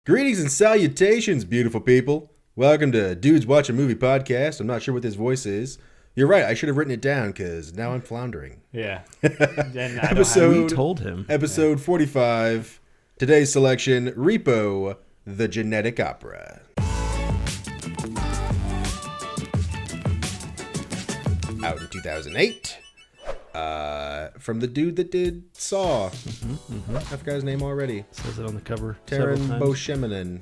Greetings and salutations, beautiful people. Welcome to Dudes Watch a Movie podcast. I'm not sure what this voice is. You're right, I should have written it down because now I'm floundering. Yeah. We told him. Episode 45. Today's selection, Repo, the Genetic Opera. Out in 2008. From the dude that did Saw. I forgot his name already. Says it on the cover. Taron Boschemanen.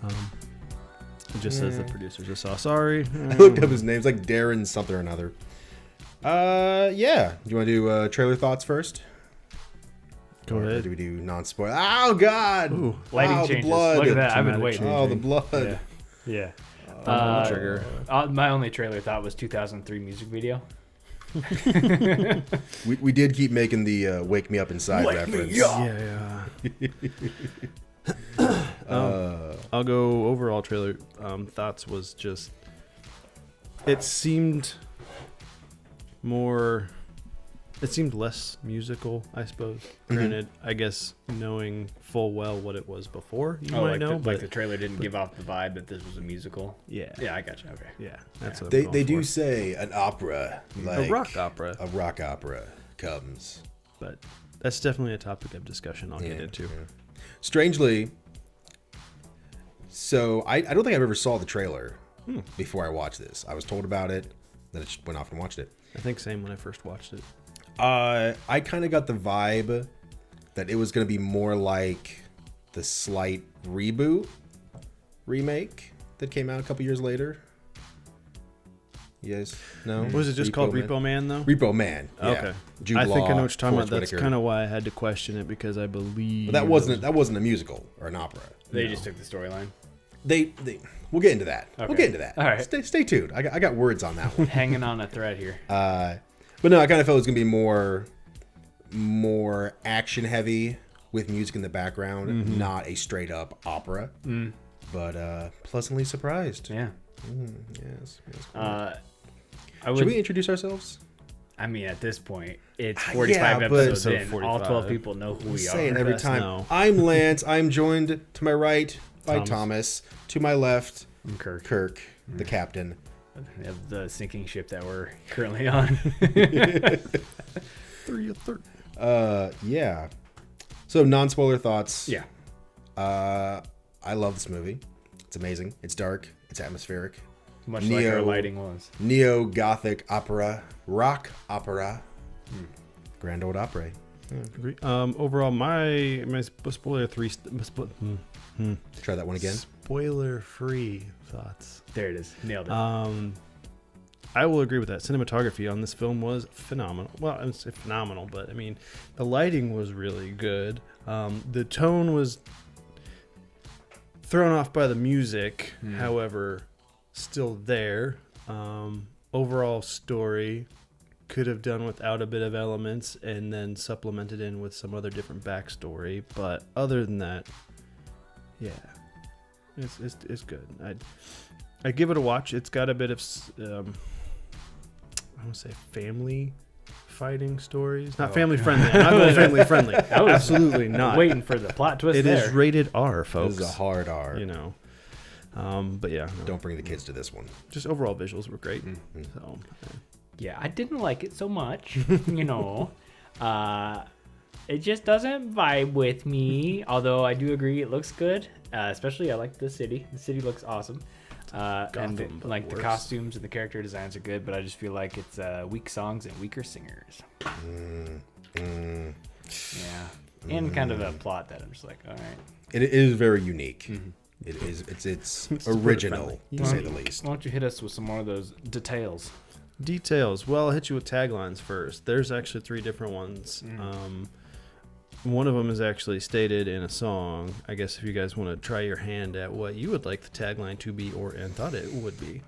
It just says the producers of Saw. Sorry. I looked up his name. It's like Darren something or another. Yeah. Do you want to do trailer thoughts first? Go ahead. Or do we do non-spoiler? Oh, God. Ooh. Lighting wow, changes. the blood. Look at that. I've been waiting. Oh, the blood. Yeah. Trigger. My only trailer thought was 2003 music video. We did keep making the Wake Me Up Inside reference. Yeah. I'll go overall trailer thoughts was just it seemed less musical, I suppose. Granted, I guess knowing full well what it was before, you might know. Like the trailer didn't give off the vibe that this was a musical. Yeah, I gotcha. Okay. Yeah, that's what They do say an opera, like a rock opera. A rock opera comes. But that's definitely a topic of discussion I'll get into. Yeah. Strangely, so I don't think I've ever saw the trailer before I watched this. I was told about it, then I just went off and watched it. I think same when I first watched it. I kind of got the vibe that it was going to be more like the slight remake that came out a couple years later. Yes? No? Was it just called Repo Man, though? Repo Man. Yeah. Okay. Jude I think I know Law, what you're talking about. Forrest That's Whitaker. kind of why I had to question it, because I believe... But that wasn't a musical or an opera. They just took the storyline. They we'll get into that. Okay. We'll get into that. All right. Stay tuned. I got words on that one. Hanging on a thread here. But no, I kind of felt it was gonna be more action heavy with music in the background, not a straight up opera. But pleasantly surprised. Yeah. Yes. Cool. Should Should we introduce ourselves? I mean, at this point, it's 45 yeah, but- episodes in. Episode All 12 45. people know who we Saying are. every Best time. now. I'm Lance. I'm joined to my right by Thomas. To my left, I'm Kirk. Kirk, the captain. Of the sinking ship that we're currently on. 3 of 30. Yeah. So non-spoiler thoughts. Yeah. I love this movie. It's amazing. It's dark. It's atmospheric. Much like our lighting was. Neo-Gothic opera. Rock opera. Grand Old Opera. Agree. Overall, my spoiler 3... Try that one again. Spoiler-free thoughts. There it is. Nailed it. I will agree with that. Cinematography on this film was phenomenal. Well, I would say phenomenal, but I mean, the lighting was really good. The tone was thrown off by the music, however, still there. Overall story could have done without a bit of elements and then supplemented in with some other different backstory. But other than that, yeah, it's good. I'd give it a watch. It's got a bit of I want to say family fighting stories. Not family friendly. I'm not going family friendly. Absolutely not. Waiting for the plot twist. It is rated R, folks. This is a hard R. You know. But yeah. No. Don't bring the kids to this one. Just overall visuals were great. So, Yeah, I didn't like it so much. You know. It just doesn't vibe with me. Although I do agree it looks good. Especially I like the city. The city looks awesome. And but the worse. costumes and the character designs are good, but I just feel like it's weak songs and weaker singers. Yeah, and kind of a plot that I'm just like, all right. It is very unique. It is. It's original, friendly. to say the least. Why don't you hit us with some more of those details? details. Well, I'll hit you with taglines first. There's actually 3 different ones. One of them is actually stated in a song. I guess if you guys want to try your hand at what you would like the tagline to be and thought it would be.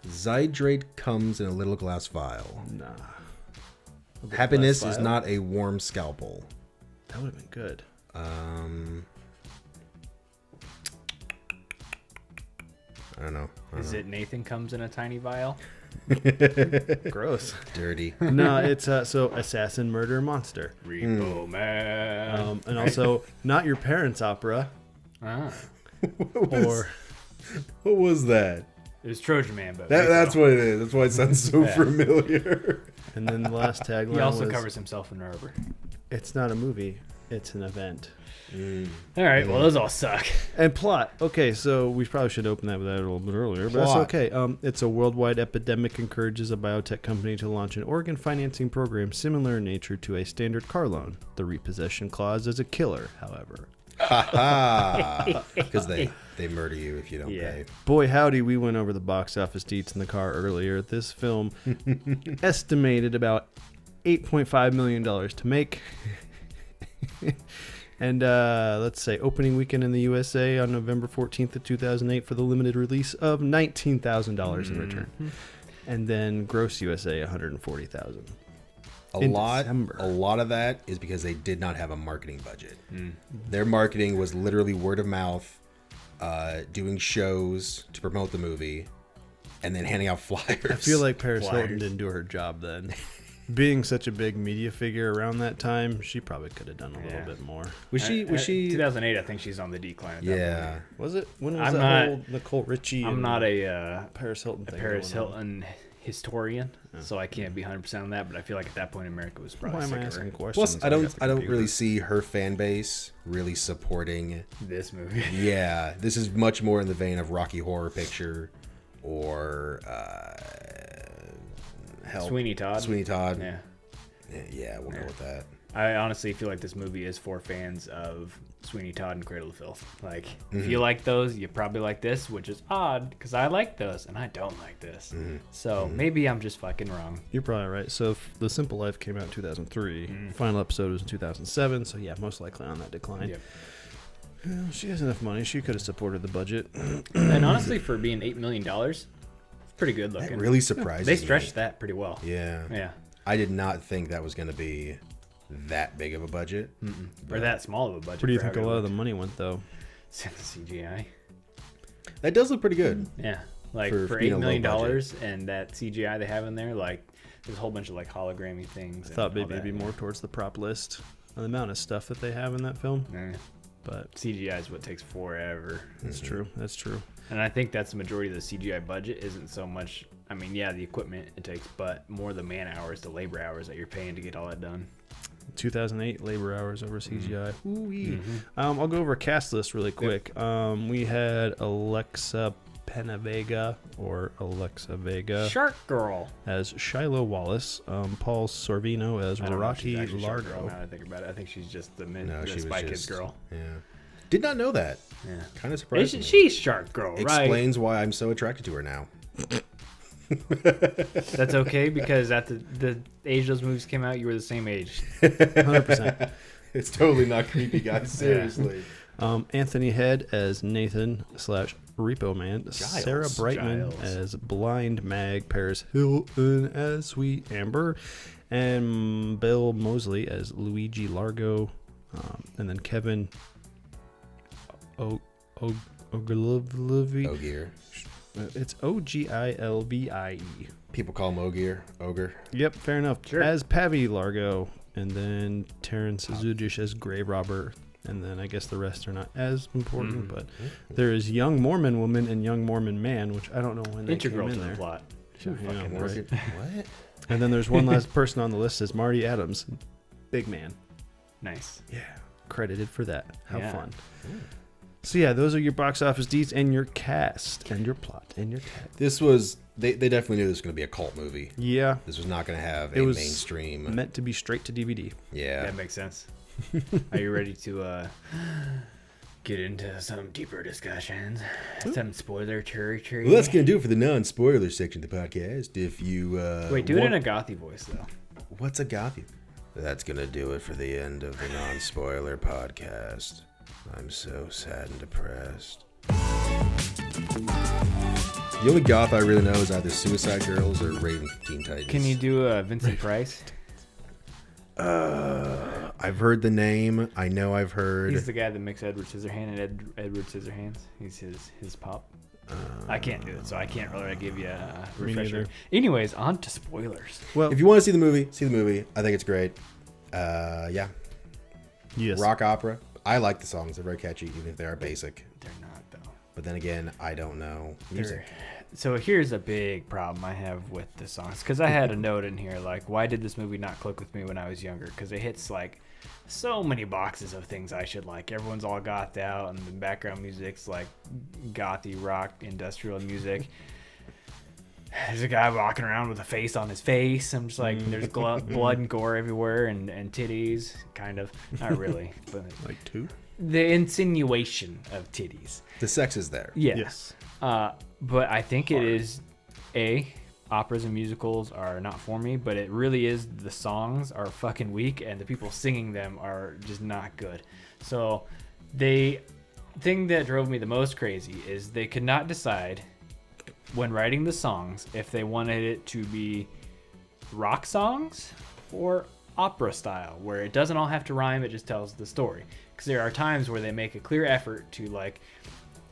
Zydrate comes in a little glass vial. Nah. Happiness glass is vial? not a warm scalpel. That would have been good. I don't know. Is it Nathan comes in a tiny vial? Gross. Dirty. No, it's so assassin, murder, monster. Repo Man. And also not your parents' opera. Ah, Or What was that? it was Trojan Man, but That's what it is. That's why it sounds so Yeah. familiar. and then the last tagline he also was, covers himself in rubber. "It's not a movie, it's an event." All right, well, those all suck. And plot. Okay, so we probably should open that with that a little bit earlier, but Plot. that's okay. It's a worldwide epidemic encourages a biotech company to launch an organ financing program similar in nature to a standard car loan. The repossession clause is a killer, however. Because they murder you if you don't Yeah. pay. Boy, howdy, we went over the box office deets in the car earlier. This film estimated about $8.5 million to make. And let's say opening weekend in the USA on November 14th of 2008 for the limited release of $19,000 in return. And then gross USA $140,000. In December. A lot of that is because they did not have a marketing budget. Their marketing was literally word of mouth, doing shows to promote the movie, and then handing out flyers. I feel like Paris Flyers. Hilton didn't do her job then. Being such a big media figure around that time, she probably could have done a little Yeah. bit more. was she 2008, I think she's on the decline. At that yeah. point. Was it? When was I'm that not- whole Nicole Richie? I'm and not a Paris Hilton thing. Paris going on? Hilton historian, so I can't be 100% on that. But I feel like at that point, America was probably Why am sick I of asking her. questions? Plus, I don't got the really computer. see her fan base really supporting. This movie. Yeah, this is much more in the vein of Rocky Horror Picture or Help. Sweeney Todd. Sweeney Todd. Yeah. Yeah, we'll go with that. I honestly feel like this movie is for fans of Sweeney Todd and Cradle of Filth. Like, if you like those, you probably like this, which is odd because I like those and I don't like this. So maybe I'm just fucking wrong. You're probably right. So The Simple Life came out in 2003. Final episode was in 2007. So yeah, most likely on that decline. Yep. Well, she has enough money. She could have supported the budget. And honestly, for being $8 million, it's pretty good That looking. really surprises They me. stretched that pretty well. Yeah. Yeah. I did not think that was going to be that big of a budget. Or that small of a budget. Where do you for think how a good lot it of the money went, though? looked. CGI. That does look pretty good. Yeah. Like For for being $8 a low million budget. and that CGI they have in there, like there's a whole bunch of like hologrammy things. I thought and all maybe it'd be that. more towards the prop list. The amount of stuff that they have in that film. Eh, But CGI is what takes forever. that's true. That's true. And I think that's the majority of the CGI budget isn't so much, I mean, yeah, the equipment it takes, but more the man hours, the labor hours that you're paying to get all that done. 2008 labor hours over CGI. Ooh-wee. I'll go over a cast list really quick. We had Alexa Penavega or Alexa Vega Shark Girl. as Shiloh Wallace, Paul Sorvino as I don't know if she's Rocky actually Shark Girl Largo. now that I think about it. I think she's just the, No, the she was Spy just Kids girl. Yeah. Did not know that. Yeah. Kind of surprised me. She's Shark Girl, right? Explains why I'm so attracted to her now. That's okay because at the age those movies came out, you were the same age. 100%. It's totally not creepy, guys. Seriously. Anthony Head as Nathan / Repo Man, Sarah Brightman Giles. as Blind Mag, Paris Hilton as Sweet Amber, and Bill Mosley as Luigi Largo, and then Kevin Ogilvie. Ogier. It's Ogilvie. People call him Ogier. Ogre. Yep, fair enough. Sure. As Pavi Largo, and then Terrence Zudish as Grave Robber. And then I guess the rest are not as important, but there is Young Mormon Woman and Young Mormon Man, which I don't know when they Integral came to in the there. plot. Yeah, Fucking right. What? And then there's one last person on the list is Marty Adams, Big Man. Nice. Yeah, credited for that. How Yeah. fun. So yeah, those are your box office deeds and your cast and your plot and your tag. This was... They definitely knew this was going to be a cult movie. Yeah, This was not going to have It a was mainstream... meant to be straight to DVD. Yeah. That makes sense. Are you ready to get into some deeper discussions? Some spoiler territory? Well, that's going to do it for the non-spoiler section of the podcast. If you... Wait, do it in a Gothy voice, though. What's a Gothy? That's going to do it for the end of the non-spoiler podcast. I'm so sad and depressed. The only goth I really know is either Suicide Girls or Raven Teen Titans. Can you do Vincent Price? I've heard the name. I know I've heard. He's the guy that makes Edward Scissorhands and Edward Scissorhands. He's his pop. I can't do it, so I can't really give you a Me refresher. neither. Anyways, on to spoilers. Well, If you want to see the movie, see the movie. I think it's great. Yeah. yes. Rock opera. I like the songs. They're very catchy, even if they are basic. They're not, though. But then again, I don't know music. So here's a big problem I have with the songs, because I had a note in here like, why did this movie not click with me when I was younger? Because it hits like so many boxes of things I should like. Everyone's all gothed out, and the background music's like gothy rock industrial music. There's a guy walking around with a face on his face. I'm just like, there's blood and gore everywhere, and titties, kind of. Not really, but Like 2? the insinuation of titties. The sex is there. Yeah. Yes. But I think it is operas and musicals are not for me, but it really is the songs are fucking weak and the people singing them are just not good. So the thing that drove me the most crazy is they could not decide when writing the songs if they wanted it to be rock songs or opera style, where it doesn't all have to rhyme, it just tells the story. Because there are times where they make a clear effort to like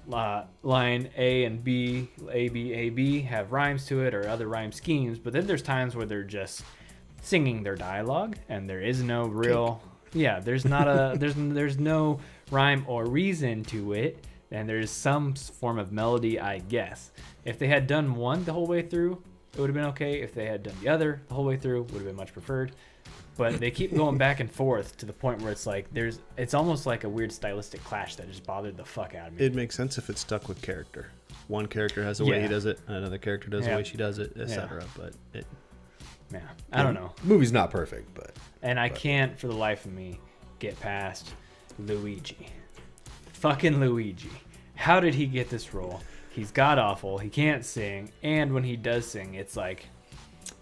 line A and B, A, B, A, B have rhymes to it or other rhyme schemes, but then there's times where they're just singing their dialogue and there is no real there's not a there's no rhyme or reason to it, and there's some form of melody, I guess. If they had done one the whole way through, it would have been okay. If they had done the other the whole way through, would have been much preferred. But they keep going back and forth to the point where it's like it's almost like a weird stylistic clash that just bothered the fuck out of me. It makes sense if it's stuck with character. One character has the way he does it, another character does the way she does it, etc. But I don't know. The movie's not perfect, but I can't for the life of me get past Luigi. Fucking Luigi. How did he get this role? He's god awful. He can't sing, and when he does sing, it's like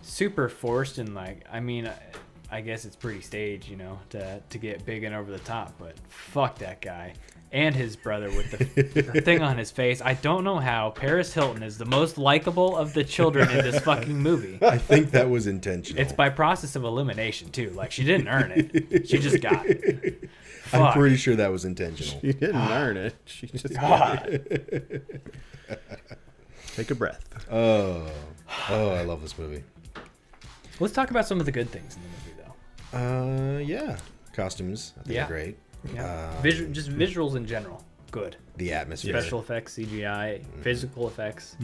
super forced and like, I mean, I guess it's pretty staged, you know, to get big and over the top, but fuck that guy and his brother with the thing on his face. I don't know how Paris Hilton is the most likable of the children in this fucking movie. I think that was intentional. It's by process of elimination too. Like, she didn't earn it. She just got it. I'm pretty sure that was intentional. she didn't earn it. She just got it. Take a breath. Oh, I love this movie. Let's talk about some of the good things in the movie, though. Yeah. Costumes, I think are great. Yeah. Just visuals in general, good. The atmosphere. Special effects, CGI, physical effects,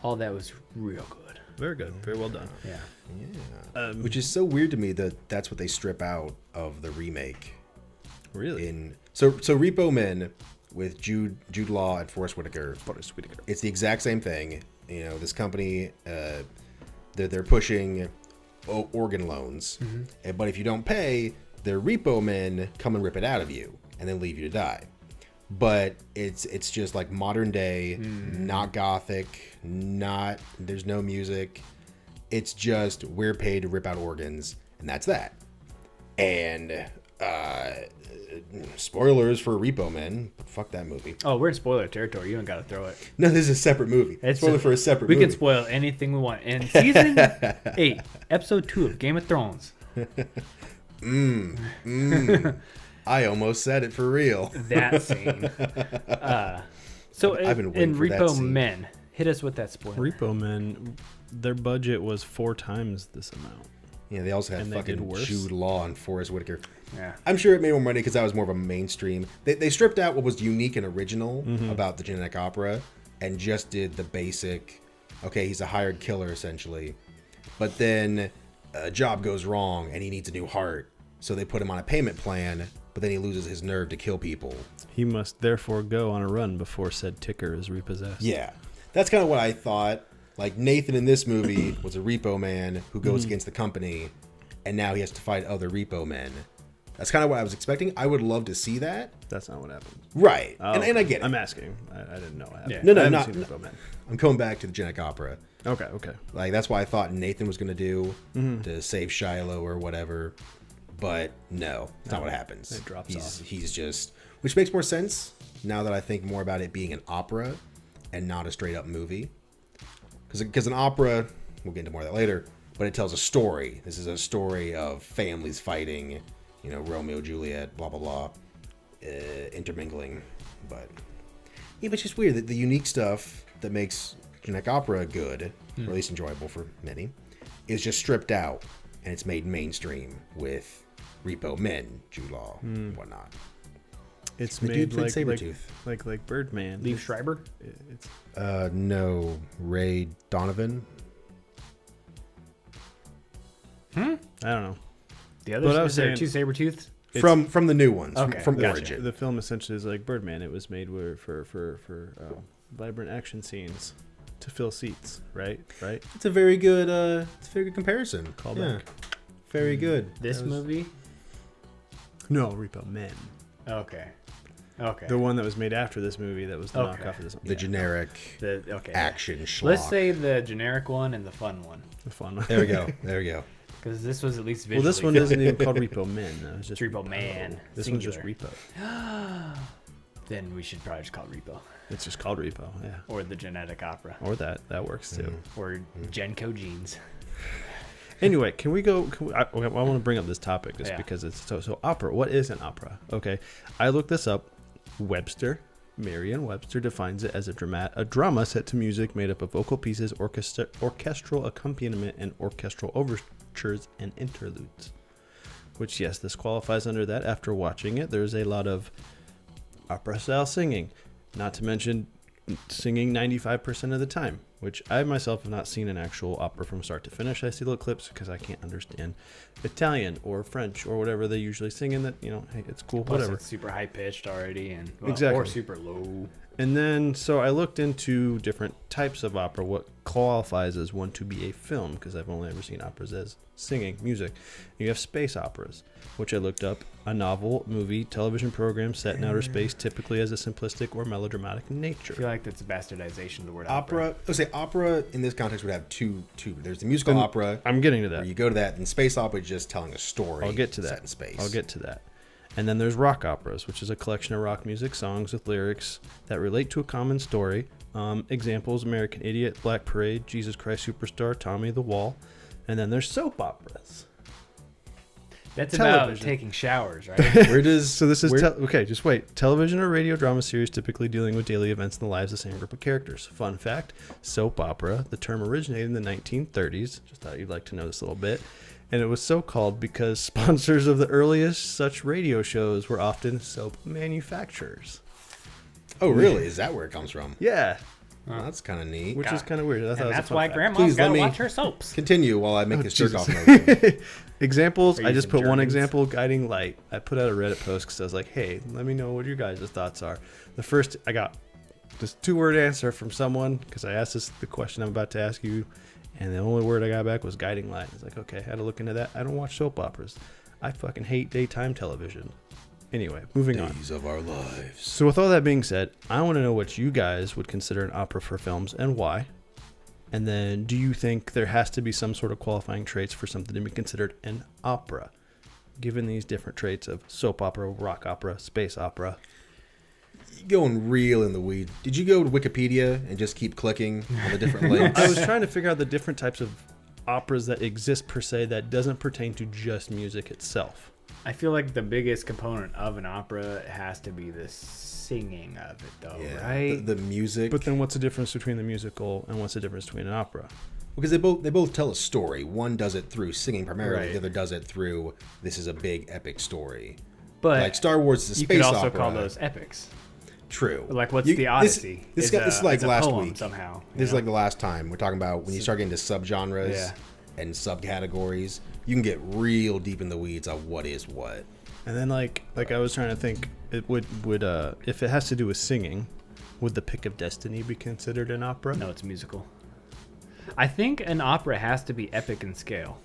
all that was real good. Very good. Very well done. Yeah. Yeah. Which is so weird to me that that's what they strip out of the remake. Really? So Repo Men with Jude Law and Forrest Whitaker. It's the exact same thing. You know, this company, they're pushing organ loans, but if you don't pay, their repo men come and rip it out of you and then leave you to die. But it's just like modern day, not gothic, there's no music. It's just we're paid to rip out organs, and that's that. And spoilers for Repo Men. Fuck that movie. Oh, we're in spoiler territory. You don't got to throw it. No, this is a separate movie. Spoiler for a separate movie. We can spoil anything we want. In season 8, episode 2 of Game of Thrones. I almost said it for real. That scene. So I've been waiting in for that Repo scene. Men, hit us with that spoiler. Repo Men, their budget was 4 times this amount. Yeah, they also had And they did fucking worse? Jude Law and Forrest Whitaker. Yeah. I'm sure it made more money because that was more of a mainstream. They stripped out what was unique and original about the genetic opera and just did the basic, okay, he's a hired killer essentially. But then a job goes wrong and he needs a new heart. So they put him on a payment plan, but then he loses his nerve to kill people. He must therefore go on a run before said ticker is repossessed. Yeah. That's kind of what I thought. Like, Nathan in this movie was a repo man who goes against the company, and now he has to fight other repo men. That's kind of what I was expecting. I would love to see that. That's not what happened. Right. Oh, and I get it. I'm asking. I didn't know what happened. Yeah. No, I haven't not- seen Repo Men. I'm going back to the Genetic Opera. Okay. Like, that's why I thought Nathan was going to do to save Shiloh or whatever. But no, it's not what happens. It drops off. He's just, which makes more sense now that I think more about it being an opera and not a straight up movie. Because an opera, we'll get into more of that later, but it tells a story. This is a story of families fighting, you know, Romeo, Juliet, blah, blah, blah, intermingling. But yeah, but it's just weird that the unique stuff that makes genetic opera good, or at least enjoyable for many, is just stripped out and it's made mainstream with Repo Men, Jude Law, whatnot. It's The made dude played like Sabretooth. like Birdman. Liev Schreiber. It's No, Ray Donovan. I don't know. The other But I was is there saying- two Sabretooths? From the new ones, Okay, from gotcha. Origin. The film essentially is like Birdman. It was made for vibrant action scenes to fill seats, right? It's a very good comparison. Callback. Very good. This That was- movie? No, Repo Man. Okay. The one that was made after this movie that was the Okay. knockoff of this. The generic Okay. action schlock. Let's say the generic one and the fun one, The fun one. There we go. There we go. because this was at least visually. Well, this one fun. isn't even called Repo Man. Though. It's just Repo Man, This one's just singular. Repo. Then we should probably just call it Repo It's just called Repo. Yeah. or the genetic opera Or that works too. or Genco jeans. Anyway, can we go? I want to bring up this topic just Yeah. because it's so opera. What is an opera? Okay, I looked this up. Merriam-Webster defines it as a drama set to music made up of vocal pieces, orchestral accompaniment, and orchestral overtures and interludes. Which, yes, this qualifies under that. After watching it, there's a lot of opera-style singing, not to mention singing 95% of the time, which I myself have not seen an actual opera from start to finish. I see little clips because I can't understand Italian or French or whatever they usually sing in that, hey, it's cool, Plus whatever. it's super high pitched already, and Exactly. or super low. And then, so I looked into different types of opera, what qualifies as one to be a film, because I've only ever seen operas as singing, music. You have space operas, which I looked up. A novel, movie, television program set in outer space, typically has a simplistic or melodramatic I nature. feel like that's a bastardization of the word Opera. Let's say opera in this context would have two. There's the musical opera. I'm getting to Where that. you go to that, and space opera is just telling a story. I'll get to that. Set in space. I'll get to that. And then there's rock operas, which is a collection of rock music songs with lyrics that relate to a common story. Examples: American Idiot, Black Parade, Jesus Christ Superstar, Tommy the Wall. And then there's soap operas. That's Television. about taking showers, right? Where does So this is where- okay. Just wait. Television or radio drama series typically dealing with daily events in the lives of the same group of characters. Fun fact: soap opera. The term originated in the 1930s. Just thought you'd like to know this a little bit. And it was so called because sponsors of the earliest such radio shows were often soap manufacturers. Oh, really? Is that where it comes from? Yeah, Oh, that's kind of neat. which is kind of weird. I thought it And was a that's fun why fact. grandma's Please let gotta me- watch her soaps. Continue while I make this jerk off Jesus. noise. Examples. Are you I just using put one Germans? example: guiding light. I put out a Reddit post because I was like, "Hey, let me know what your guys' thoughts are." The first I got this 2-word answer from someone because I asked this the question I'm about to ask you, and the only word I got back was guiding light. I was like, "Okay, I had to look into that." I don't watch soap operas. I fucking hate daytime television. Anyway, moving on. Days of our lives. So with all that being said, I want to know what you guys would consider an opera for films and why. And then, do you think there has to be some sort of qualifying traits for something to be considered an opera, given these different traits of soap opera, rock opera, space opera? Going real in the weeds. Did you go to Wikipedia and just keep clicking on the different links? I was trying to figure out the different types of operas that exist per se that doesn't pertain to just music itself. I feel like the biggest component of an opera has to be the singing of it, though, Yeah, right? the music. But then, what's the difference between the musical and what's the difference between an opera? Because they both tell a story. One does it through singing primarily. Right. The other does it through this is a big epic story. But Like Star Wars is a you space could also opera. call those epics. True. Like, what's You- the Odyssey? This It's is like it's a last poem week. somehow. This is you like know? the last time we're talking about when you start getting into subgenres Yeah. and subcategories. You can get real deep in the weeds on what is what. And then, like I was trying to think, it would if it has to do with singing, would the Pick of Destiny be considered an opera? No, it's musical. I think an opera has to be epic in scale.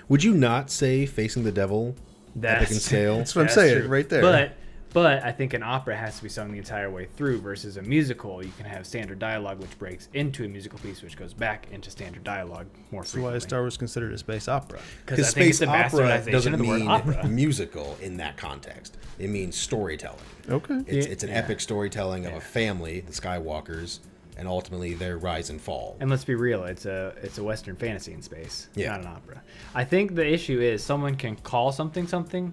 Would you not say Facing the Devil epic in scale? That's what I'm That's saying true. right there. But I think an opera has to be sung the entire way through versus a musical. You can have standard dialogue, which breaks into a musical piece, which goes back into standard dialogue more So why frequently. is Star Wars considered a space opera? Because I think it's space a opera bastardization doesn't of the word mean opera. musical in that context. It means storytelling. Okay. It's an Yeah. epic storytelling of a family, the Skywalkers, and ultimately their rise and fall. And let's be real, it's a Western fantasy in space, Yeah. not an opera. I think the issue is someone can call something something.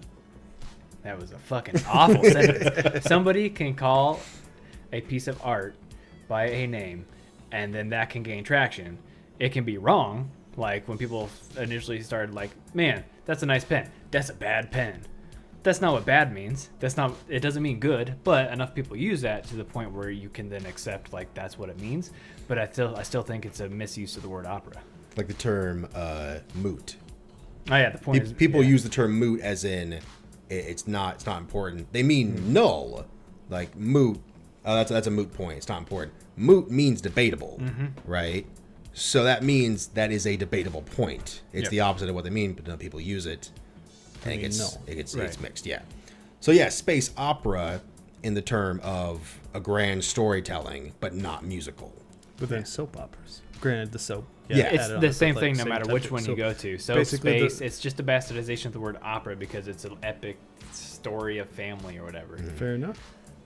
That was a fucking awful sentence. Somebody can call a piece of art by a name, and then that can gain traction. It can be wrong, like when people initially started like, man, that's a nice pen. That's a bad pen. that's not what bad means. It doesn't mean good, but enough people use that to the point where you can then accept like that's what it means. But I still think it's a misuse of the word opera. Like the term moot. Oh yeah, the point is People use the term moot as in it's not important. They mean null. Like moot, that's a moot point. It's not important. Moot means debatable, right? So that means that is a debatable point. It's the opposite of what they mean, but no people use it. And it gets mixed, yeah. So yeah, space opera in the term of a grand storytelling, but not musical. But then soap operas. Granted, the soap. Yeah. it's added the on, same but, thing like, no matter same which type one of you soap. go to. So Basically space, it's just a bastardization of the word opera because it's an epic story of family or whatever. Fair enough.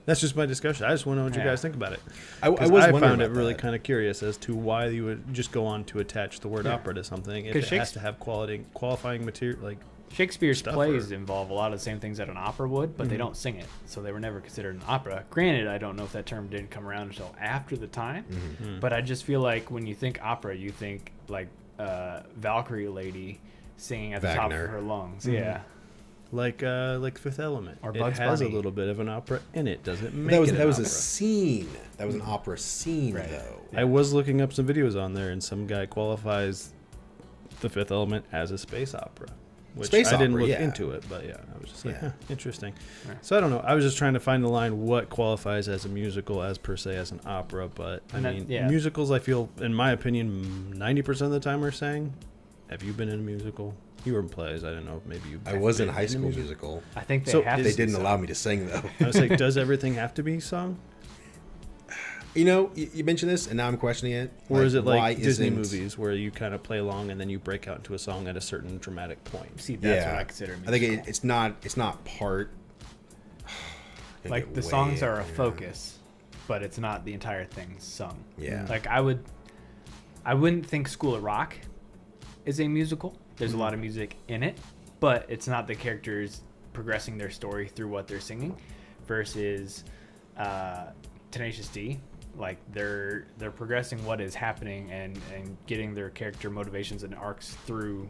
That's just my discussion. I just want to know what you guys think about it. I was I wondering found it about really that. kind of curious as to why you would just go on to attach the word opera to something if 'Cause it has to have qualifying material. Like, Shakespeare's Stuff plays or- involve a lot of the same things that an opera would, but they don't sing it, so they were never considered an opera. Granted, I don't know if that term didn't come around until after the time, but I just feel like when you think opera, you think like Valkyrie lady singing at the top Wagner. of her lungs. Yeah. like Fifth Element. Or it Bugs has Bunny. a little bit of an opera in it. Doesn't make That was it an that was a opera. scene. That was an opera scene, Right. though. I was looking up some videos on there, and some guy qualifies the Fifth Element as a space opera. Which Space I didn't opera, look yeah. into it, but yeah, I was just like, Yeah. interesting. Yeah. So I don't know. I was just trying to find the line what qualifies as a musical as per se as an opera, but I And that- mean, yeah. musicals, I feel, in my opinion, 90% of the time are saying, have you been in a musical? You were in plays. I don't know. Maybe you. I was in a been High School musical. Musical. I think they So have is- They to didn't sing. allow me to sing, though. I was like, does everything have to be sung? You know, you mentioned this, and now I'm questioning it. Or is it why like Disney isn't- movies where you kind of play along and then you break out into a song at a certain dramatic point? See, that's Yeah, what I consider I think musical. it's not part. Gonna Like get the way songs are a in, yeah. focus, but it's not the entire thing sung. Yeah. Like I wouldn't think School of Rock is a musical. There's a lot of music in it, but it's not the characters progressing their story through what they're singing versus Tenacious D. Like they're progressing what is happening and getting their character motivations and arcs through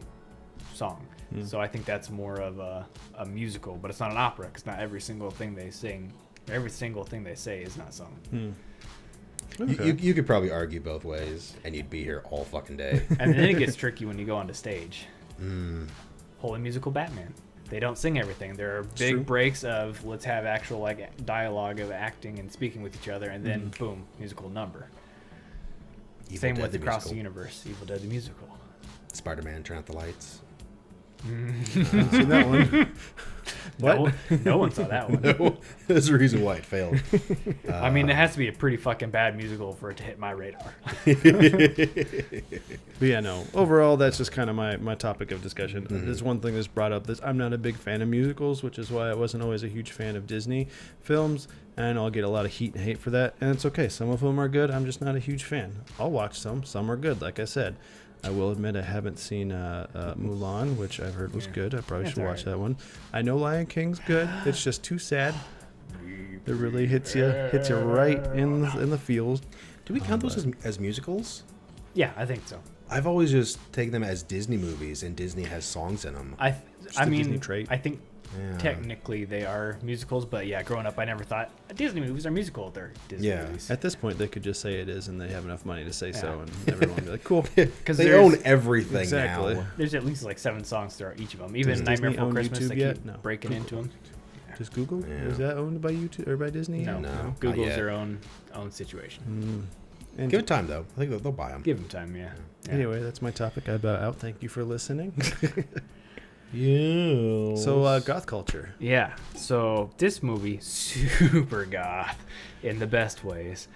song. So I think that's more of a musical, but it's not an opera because not every single thing they sing, every single thing they say is not sung. You could probably argue both ways, and you'd be here all fucking day. And then it gets tricky when you go onto stage. Holy Musical Batman. They don't sing everything. There are big true. breaks of let's have actual like dialogue of acting and speaking with each other, and then boom, musical number. Evil Same Dead with the Across Musical. the Universe, Evil Dead the Musical. Spider-Man, Turn Out the Lights. Seen that one? What? No one saw that one. No, there's a reason why it failed. I mean, it has to be a pretty fucking bad musical for it to hit my radar. But yeah, no. Overall, that's just kind of my topic of discussion. There's one thing that's brought up. I'm not a big fan of musicals, which is why I wasn't always a huge fan of Disney films. And I'll get a lot of heat and hate for that. And it's okay. Some of them are good. I'm just not a huge fan. I'll watch some. Some are good, like I said. I will admit I haven't seen Mulan, which I've heard was good. I probably It's should watch alright. that one. I know Lion King's good. It's just too sad. It really hits you right in the feels. Do we count those as musicals? Yeah, I think so. I've always just taken them as Disney movies, and Disney has songs in them. I a Disney mean, trait. I think Yeah. technically they are musicals, but yeah, growing up, I never thought Disney movies are musical. They're Disney Yeah. movies. At this point, they could just say it is, and they have enough money to say so, Yeah. and everyone would be like, "Cool." Because They own everything Exactly. now. There's at least like 7 songs throughout each of them. Even Does Nightmare Disney Before own Christmas, YouTube they yet? keep No. breaking into them. Just Google. Yeah. Is that owned by YouTube or by Disney? No, No, not Google's yet. their own situation. And Give it time, though. I think they'll buy them. Give them time, yeah. anyway, that's my topic. I bow out. Thank you for listening. Yeah. So, goth culture. Yeah. So this movie, super goth, in the best ways.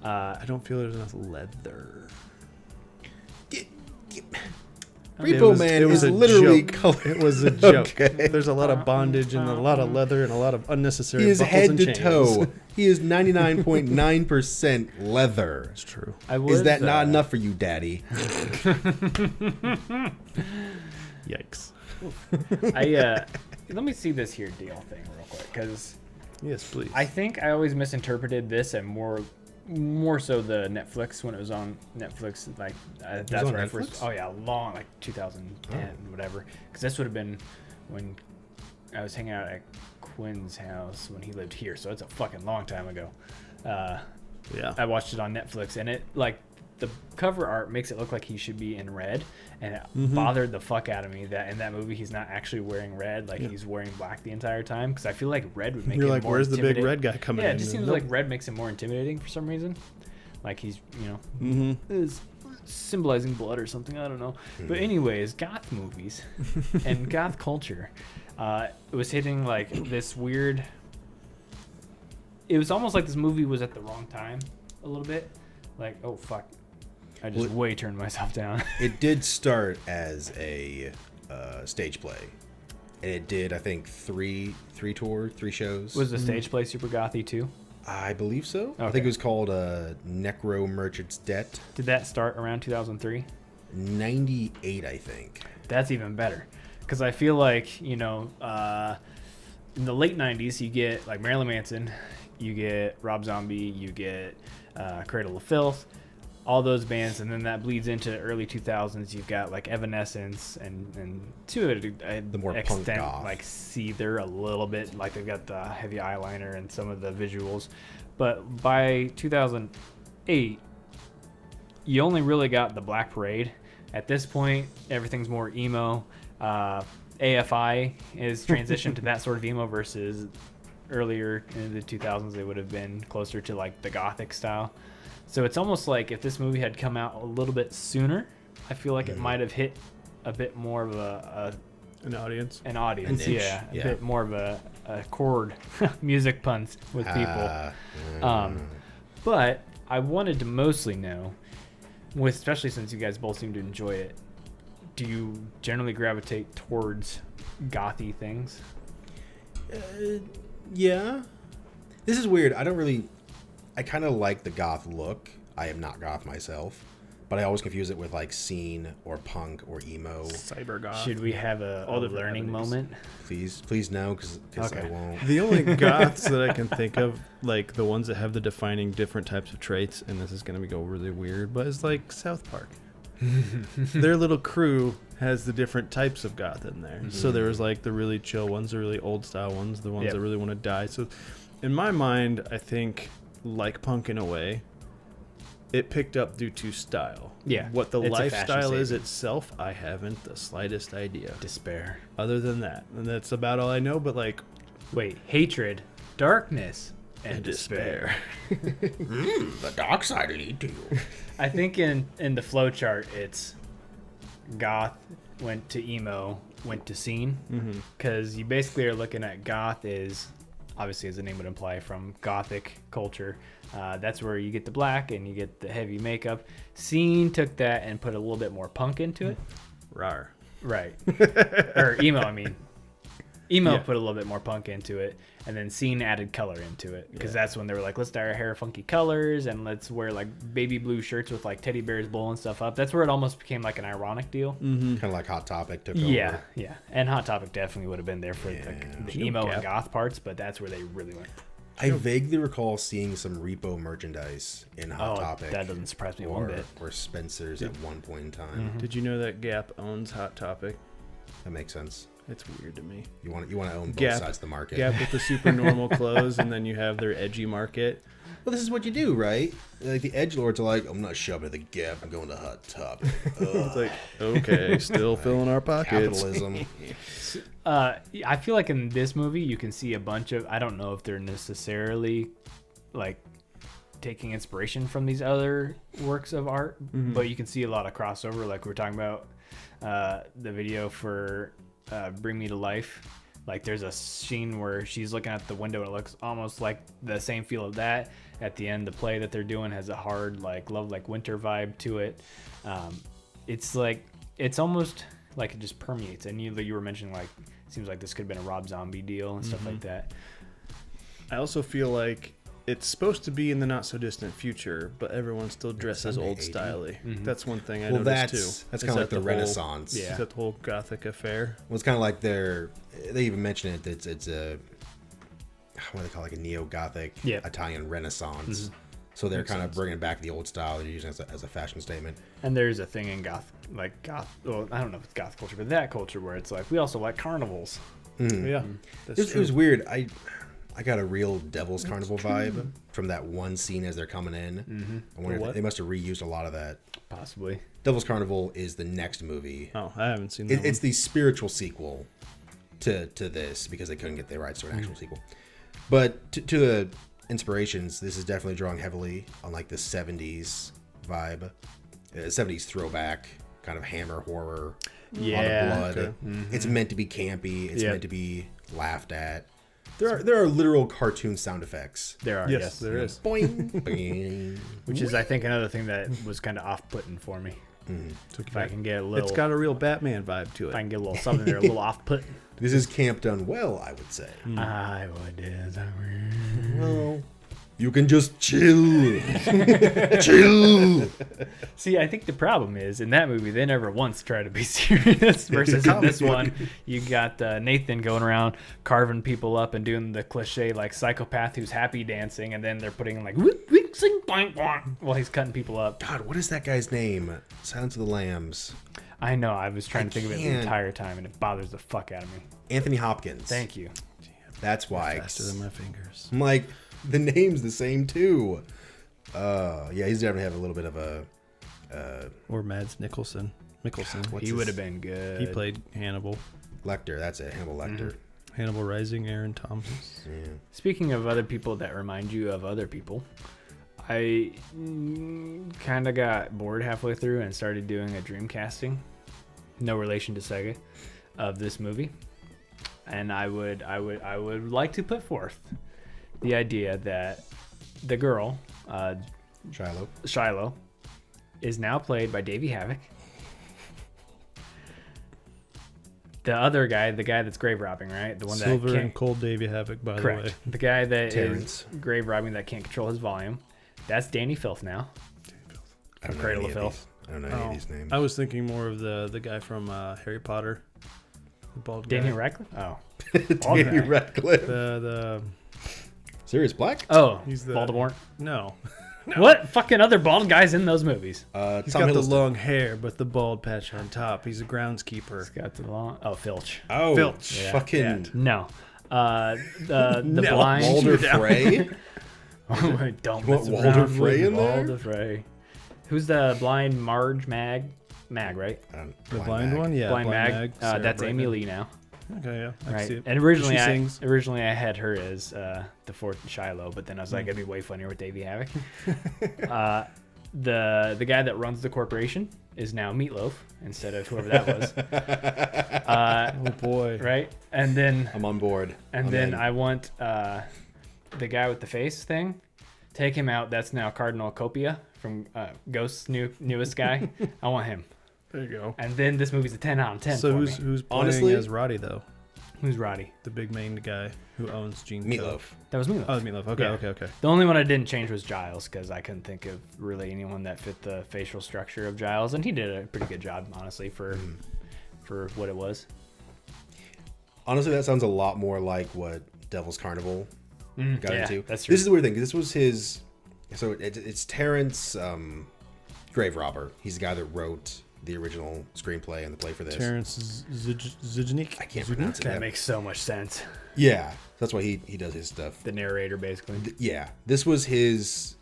I don't feel there's enough leather. Repo Man is a literally joke. colored. It was a joke. Okay. There's a lot of bondage and a lot of leather and a lot of unnecessary He is buckles head and to chains. toe. He is 99.9% leather. It's true. I was, Is that not enough for you, Daddy? Yikes. Let me see this here deal thing real quick, because Yes, please. I think I always misinterpreted this and more so the Netflix when it was on Netflix. Like that's on where I Netflix? first. Oh yeah, long like 2010 whatever. Because this would have been when I was hanging out at Quinn's house when he lived here, so it's a fucking long time ago. Yeah. I watched it on Netflix, and it like the cover art makes it look like he should be in red, and it bothered the fuck out of me that in that movie he's not actually wearing red, like he's wearing black the entire time, because I feel like red would make You're him like, more where's the big intimidating. red guy coming in? Yeah, it just seems like red makes him more intimidating for some reason. Like he's, is symbolizing blood or something. I don't know. But anyways, goth movies and goth culture, it was hitting like this weird. It was almost like this movie was at the wrong time, a little bit. Like, oh fuck, I just way turned myself down. It did start as a stage play, and it did, I think, three shows. Was the stage play super gothy too? I believe so. Okay. I think it was called Necro Merchant's Debt. Did that start around 2003? 98, I think. That's even better, because I feel like in the late 90s you get like Marilyn Manson, you get Rob Zombie, you get Cradle of Filth, all those bands, and then that bleeds into early 2000s. You've got like Evanescence and to The more punk extent goth. like Seether a little bit, like they've got the heavy eyeliner and some of the visuals, but by 2008 you only really got the Black Parade. At this point everything's more emo. AFI is transitioned to that sort of emo, versus earlier in the 2000s they would have been closer to like the gothic style. So it's almost like if this movie had come out a little bit sooner, I feel like it might have hit a bit more of an audience. an audience. An niche, A yeah. bit more of a chord music puns with people. But I wanted to mostly know, especially since you guys both seem to enjoy it, do you generally gravitate towards gothy things? Yeah. This is weird. I kind of like the goth look. I am not goth myself, but I always confuse it with like scene or punk or emo. Cyber goth. Should we have a learning avenues. moment? Please no, because Okay. I won't. The only goths that I can think of, like the ones that have the defining different types of traits, and this is going to go really weird, but it's like South Park. Their little crew has the different types of goth in there. So there was like the really chill ones, the really old style ones, the ones that really want to die. So in my mind, I think like punk in a way, it picked up due to style. Yeah, What the it's a fashion lifestyle is statement. itself, I haven't the slightest idea. Despair. Other than that, and that's about all I know. But like, Wait, hatred, darkness, and despair. The dark side lead to you. I think in the flow chart, it's goth went to emo, went to scene, because you basically are looking at goth is obviously, as the name would imply, from gothic culture. That's where you get the black and you get the heavy makeup. Scene took that and put a little bit more punk into it. rar. Right. Or emo, I mean. Emo Yeah. put a little bit more punk into it, and then Scene added color into it, because Yeah. that's when they were like, let's dye our hair funky colors and let's wear like baby blue shirts with like teddy bears blowing stuff up. That's where it almost became like an ironic deal. Kind of like Hot Topic took Yeah, over. yeah. And Hot Topic definitely would have been there for the No emo gap. and goth parts, but that's where they really went. I vaguely recall seeing some Repo merchandise in Hot Topic. That doesn't surprise me or, one bit. or Spencer's at one point in time. Did you know that Gap owns Hot Topic? That makes sense. It's weird to me. You want to own both Gap- sides of the market. Gap with the super normal clothes, and then you have their edgy market. Well, this is what you do, right? Like the edgelords are like, I'm not shoving at the Gap. I'm going to Hot Topic. It's like, okay, still filling our pockets. Capitalism. I feel like in this movie you can see a bunch of, I don't know if they're necessarily like taking inspiration from these other works of art, but you can see a lot of crossover, like we were talking about the video for Bring Me to Life. Like there's a scene where she's looking at the window and it looks almost like the same feel of that. At the end, the play that they're doing has a hard like love like winter vibe to it. It's like, it's almost like it just permeates. And you were mentioning like, it seems like this could have been a Rob Zombie deal and stuff like that. I also feel like it's supposed to be in the not so distant future, but everyone still dresses Sunday old 80. styley. That's one thing I Well, noticed that's too. that's Is kind of like that the whole- Renaissance. Yeah. Is that the whole gothic affair? Well, it's kind of like they even mention it. It's a what do they call it, like a neo-Gothic Yep. Italian Renaissance. So they're kind of bringing back the old style. They're using it as a fashion statement. And there's a thing in goth, well, I don't know if it's goth culture, but that culture where it's like, we also like carnivals. Yeah, It was weird. I got a real Devil's Carnival vibe from that one scene as they're coming in. I wonder if they must have reused a lot of that. Possibly. Devil's Carnival is the next movie. Oh, I haven't seen that. It's the spiritual sequel to this because they couldn't get the rights to an actual sequel. But to the inspirations, this is definitely drawing heavily on like the 70s vibe, 70s throwback kind of Hammer horror. Yeah. A lot of blood. Okay. It's meant to be campy. It's Yep. meant to be laughed at. There are literal cartoon sound effects. There are, Yes, yes. there is. Boing, boing. Which is, I think, another thing that was kind of off-putting for me. If I can get a little, It's got a real Batman vibe to if I it. can get a little something there, a little off-put. This is camp done well, I would say. I would. Well, you can just chill. Chill. See, I think the problem is in that movie they never once try to be serious. Versus in this one, you got Nathan going around carving people up and doing the cliche like psychopath who's happy dancing, and then they're putting in like whoop, whoop, sing, boing, boing, while he's cutting people up. God, what is that guy's name? Silence of the Lambs. I know. I was trying to think of it the can't. entire time, and it bothers the fuck out of me. Anthony Hopkins. Thank you. That's why. Faster than my fingers. I'm like, the name's the same too. Yeah, he's definitely have a little bit of a. Or Mads Mikkelsen. What's He his- would have been good. He played Hannibal. Lecter. That's it. Hannibal Lecter. Hannibal Rising, Aaron Thompson. Yeah. Speaking of other people that remind you of other people, I kind of got bored halfway through and started doing a dream casting, no relation to Sega, of this movie, and I would like to put forth the idea that the girl, Shiloh, is now played by Davey Havok. The other guy, the guy that's grave robbing, right? The one Silver that and can't, Cold Davey Havoc, by correct. the way. The guy that Terrence. is grave robbing that can't control his volume. That's Danny Filth now. I don't know Cradle any of of Filth. these. I don't know any of these names. I was thinking more of the guy from Harry Potter. The bald guy. Danny Radcliffe? Oh. Danny guy. Radcliffe. The Sirius Black? Oh, He's the- Voldemort. No. What fucking other bald guys in those movies? He's Tom got Hiddleston. the long hair, but the bald patch on top. He's a groundskeeper. He's got the long. Oh, Filch. Oh, Filch. Yeah. fucking No. The No. blind. Walder Frey. Don't You want mess Walder around Frey with in there? Walder Frey. Who's the blind Marge Mag, right? The blind one? Yeah. blind Mag. Sarah That's Amy Brightman. Lee now. Okay, yeah. I Right. see it. And originally, She I sings. had her as the fourth Shiloh, but then I was like, it'd be way funnier with Davey Havok. The guy that runs the corporation is now Meatloaf instead of whoever that was. Oh, boy. Right? And then I'm on board. I'm in. I want the guy with the face thing. Take him out. That's now Cardinal Copia from Ghost's newest guy. I want him. There you go. And then this movie's a 10 out of 10 So for who's me. who's playing Honestly- as Roddy, though? Who's Roddy? The big main guy who owns Gene Meatloaf. That was Meatloaf. Oh, Meatloaf. Okay, Yeah. okay. The only one I didn't change was Giles because I couldn't think of really anyone that fit the facial structure of Giles, and he did a pretty good job, honestly, for what it was. Honestly, that sounds a lot more like what Devil's Carnival got yeah, into. that's true. This is the weird thing. This was his. So it's Terrence Grave Robber. He's the guy that wrote the original screenplay and the play for this. Terrence Zijnik. I can't pronounce it. That makes so much sense. Yeah, that's why he does his stuff. The narrator, basically. Yeah, this was his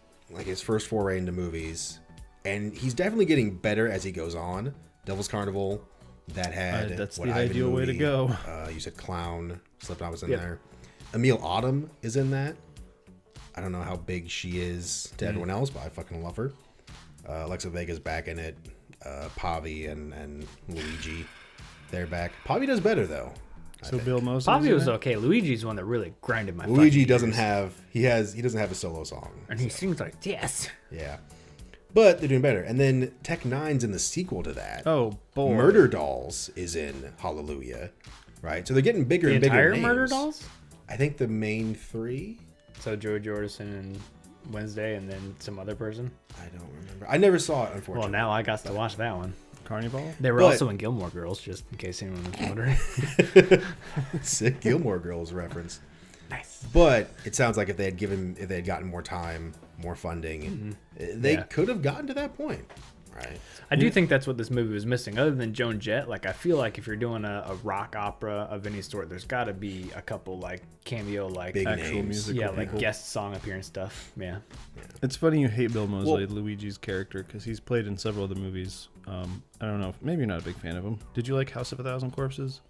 first foray into movies, and he's definitely getting better as he goes on. Devil's Carnival, that had That's what the Ivan ideal way to movie, go. You said Clown. Slipknot was in Yep. there. Emil Autumn is in that. I don't know how big she is to everyone else, but I fucking love her. Alexa Vega's back in it. Pavi and Luigi, they're back. Pavi does better though. So Bill Moses. Bobby was okay. Luigi's one that really grinded my Luigi fucking doesn't gears. he doesn't have a solo song. And he sings like, yes. Yeah. But they're doing better. And then Tech Nine's in the sequel to that. Oh boy. Murder Dolls is in Hallelujah. Right? So they're getting bigger The and bigger entire names. Murder Dolls? I think the main three. So Joey Jordison and Wednesday and then some other person? I don't remember. I never saw it, unfortunately. Well, now I got to watch that one. Carnival. They were But- also in Gilmore Girls, just in case anyone was wondering. Sick Gilmore Girls reference. Nice. But it sounds like if they had gotten more time, more funding, they Yeah. could have gotten to that point. right? I do think that's what this movie was missing. Other than Joan Jett, like I feel like if you're doing a rock opera of any sort, there's got to be a couple like cameo, like Big Actual names. musical yeah, like people. guest song appearance stuff. Yeah, It's funny you hate Bill Moseley, Luigi's character, because he's played in several other movies. I don't know. Maybe you're not a big fan of him. Did you like House of a Thousand Corpses?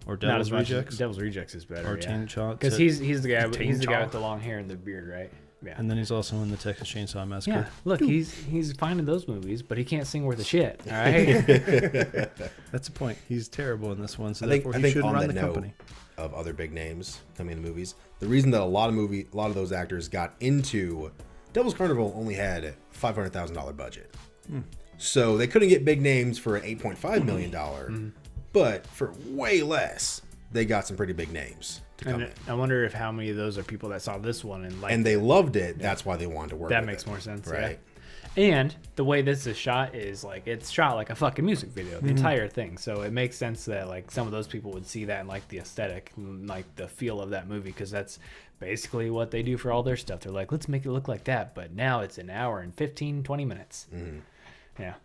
Or not Devil's as much. Rejects? Devil's Rejects is better. Or Yeah, Teen Chaw? because he's the guy. Teen He's the guy Chaw. with the long hair and the beard, right? Yeah. And then he's also in the Texas Chainsaw Massacre. Yeah, look, he's fine in those movies, but he can't sing worth a shit. All right. That's the point. He's terrible in this one, so I think therefore he shouldn't on run that the note company. of other big names coming in the movies, the reason that a lot of those actors got into Devil's Carnival only had $500,000 budget, so they couldn't get big names for an $8.5 million, but for way less, they got some pretty big names to come in. I wonder if how many of those are people that saw this one and like And they loved it. That's why they wanted to work. that with makes it. more sense, right? Yeah. And the way this is shot is like it's shot like a fucking music video, the entire thing. So it makes sense that like some of those people would see that and like the aesthetic, and, like the feel of that movie, because that's basically what they do for all their stuff. They're like, let's make it look like that, but now it's an hour and 20 minutes. Yeah.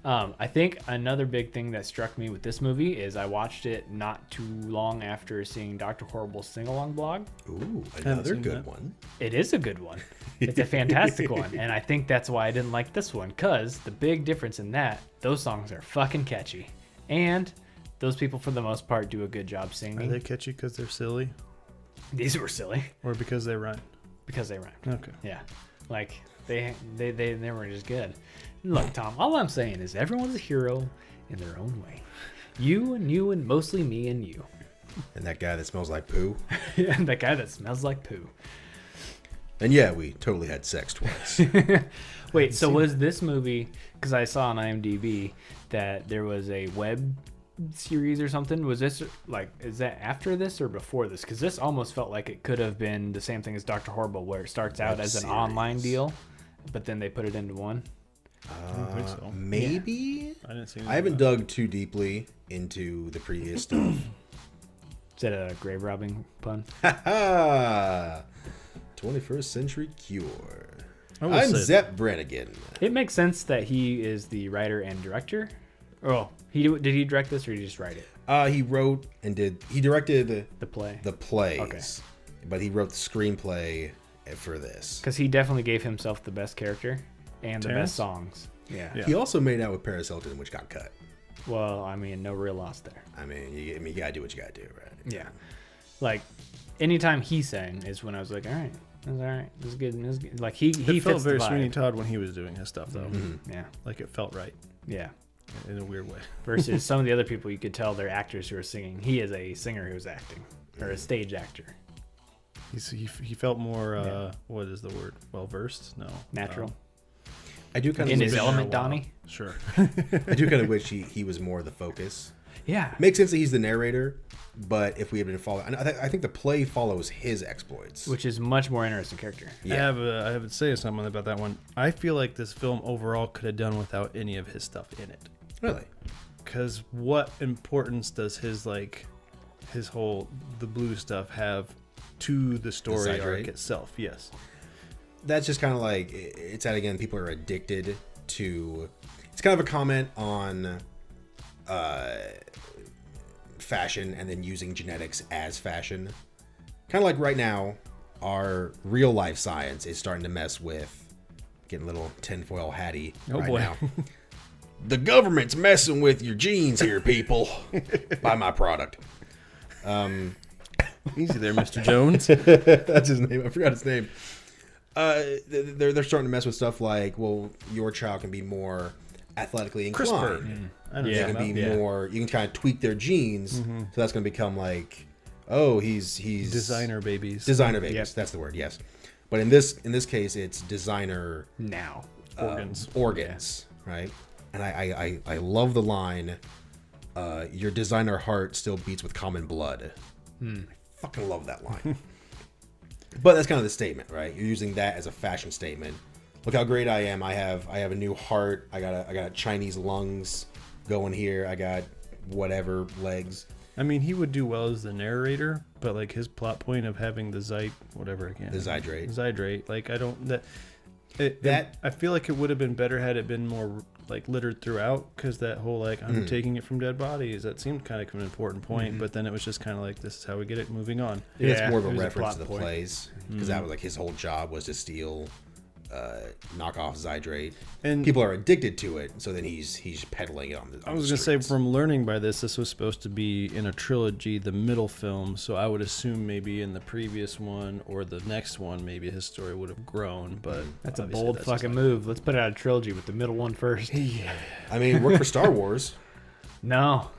I think another big thing that struck me with this movie is I watched it not too long after seeing Dr. Horrible's sing-along blog. Ooh, another seen good that. one. It is a good one. It's a fantastic one. And I think that's why I didn't like this one, because the big difference in that, those songs are fucking catchy. And those people, for the most part, do a good job Are singing. they catchy because they're silly, These were silly or because they rhyme? because they rhymed. Okay. Yeah. Like, they were just good. Look, Tom, all I'm saying is everyone's a hero in their own way. You and mostly me and you. And that guy that smells like poo. And that guy that smells like poo. And yeah, we totally had sex twice. Wait, so was this movie, because I saw on IMDb that there was a web series or something, was this like, is that after this or before this? Because this almost felt like it could have been the same thing as Dr. Horrible, where it starts out Web as an series. online deal, but then they put it into one. I don't think so. Maybe. I didn't see. I haven't dug too deeply into the previous stuff. Is that a grave robbing pun? Ha 21st Century Cure. I will I'm say Zepp Brannigan. It makes sense that he is the writer and director. Oh, did he direct this or did he just write it? He wrote and he directed The play. the plays, Okay. but he wrote the screenplay for this. Because he definitely gave himself the best character and the Terrence? best songs. Yeah. Yeah. He also made out with Paris Hilton, which got cut. Well, I mean, no real loss there. I mean, you gotta do what you gotta do, right? Yeah. Like, anytime he sang is when I was like, all right, that's all right. This is good. This is good. Like, he It fits felt very the vibe. Sweeney Todd when he was doing his stuff, though. Yeah. Like it felt right Yeah. in a weird way. Versus some of the other people, you could tell they're actors who are singing. He is a singer who's acting, or a stage actor. He felt more. Yeah. What is the word? Well versed? No. Natural. I do kind of In wish, his element, Donnie. Sure. I do kind of wish he was more the focus. Yeah. Makes sense that he's the narrator, but if we had been following, I think the play follows his exploits. Which is much more interesting character. Yeah. I have to say something about that one. I feel like this film overall could have done without any of his stuff in it. Really? Because what importance does his whole the blue stuff have to the story side arc rate? itself? Yes. That's just kind of like, it's that again, people are addicted to, it's kind of a comment on fashion and then using genetics as fashion. Kind of like right now, our real life science is starting to mess with getting a little tinfoil hatty Oh, right boy. now. The government's messing with your genes here, people. Buy my product. Easy there, Mr. Jones. That's his name. I forgot his name. They're starting to mess with stuff like, well, your child can be more athletically inclined. I don't They know can about- be more. You can kind of tweak their genes, so that's going to become like, oh, he's designer babies. Designer babies. Yep. That's the word. Yes, but in this case, it's designer Now. organs, right? And I love the line, your designer heart still beats with common blood. I fucking love that line. But that's kind of the statement, right? You're using that as a fashion statement. Look how great I am. I have a new heart. I got Chinese lungs going here. I got whatever legs. I mean, he would do well as the narrator, but like his plot point of having the Zydrate. Zydrate. Like I don't I feel like it would have been better had it been more like littered throughout, because that whole like I'm taking it from dead bodies, that seemed kind of an important point, but then it was just kind of like, this is how we get it, moving on. Yeah, it's more of it a was reference plot to the point. plays because that was like his whole job was to steal knockoff Zydrate, And people are addicted to it, so then he's peddling it on the. I was gonna say, from learning by this was supposed to be in a trilogy, the middle film, so I would assume maybe in the previous one or the next one, maybe his story would have grown, but That's a obviously bold that's just fucking not- move. Let's put out a trilogy with the middle one first. I mean, work for Star Wars. No.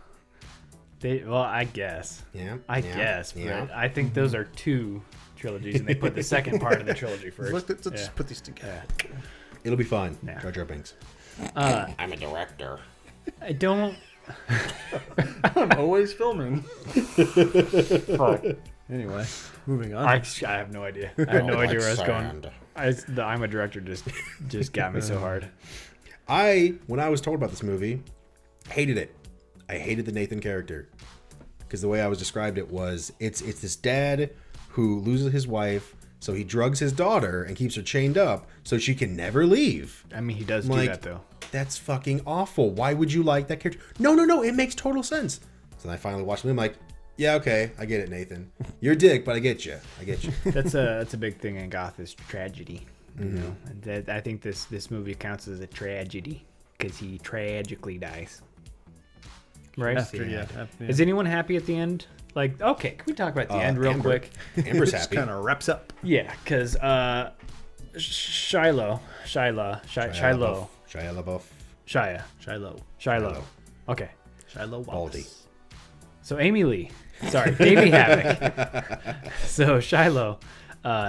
Well, I guess. Yeah, I yeah, guess, yeah. but I think those are two trilogies, and they put the second part of the trilogy first. Let's Yeah. just put these together. It'll be fun. Yeah. Jar Jar Binks. I'm a director. I don't. I'm always filming. Fuck. Anyway, moving on. I have no idea. I have no idea where I was going. The I'm a director just got me so hard. When I was told about this movie, hated it. I hated the Nathan character because the way I was described it was it's this dad who loses his wife, so he drugs his daughter and keeps her chained up so she can never leave. I mean, he does do Like, that though. That's fucking awful. Why would you like that character? No, it makes total sense. So then I finally watched him. I'm like, yeah, okay, I get it, Nathan. You're a dick, but I get you. That's a big thing in Goth is tragedy. You know, and I think this movie counts as a tragedy because he tragically dies. Right? After, yeah. Is anyone happy at the end? Like, okay, can we talk about the end real Amber. quick? Amber's Just happy. kind of wraps up. Yeah, because Shiloh. Shia LaBeouf. Shiloh. Okay. Shiloh Wallace. Baldy. So Amy Lee. Sorry, Davey Havoc. So Shiloh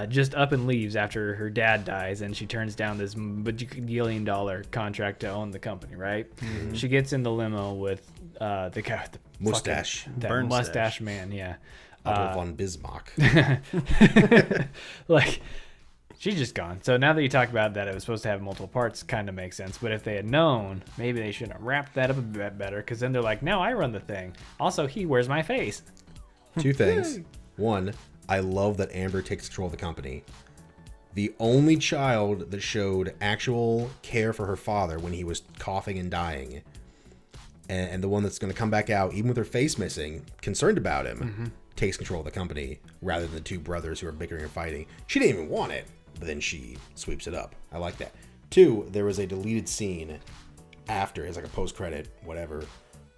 just up and leaves after her dad dies, and she turns down this bajillion-dollar contract to own the company, right? Mm-hmm. She gets in the limo with the guy with the Mustache. fucking, that Burn mustache stash. man, yeah. Otto von Bismarck. Like, she's just gone. So now that you talk about that, it was supposed to have multiple parts, kind of makes sense. But if they had known, maybe they should have wrapped that up a bit better, because then they're like, no, I run the thing. Also, he wears my face. Two things. One, I love that Amber takes control of the company. The only child that showed actual care for her father when he was coughing and dying, and the one that's going to come back out, even with her face missing, concerned about him, takes control of the company, rather than the two brothers who are bickering and fighting. She didn't even want it, but then she sweeps it up. I like that. Two, there was a deleted scene after, it's like a post-credit, whatever,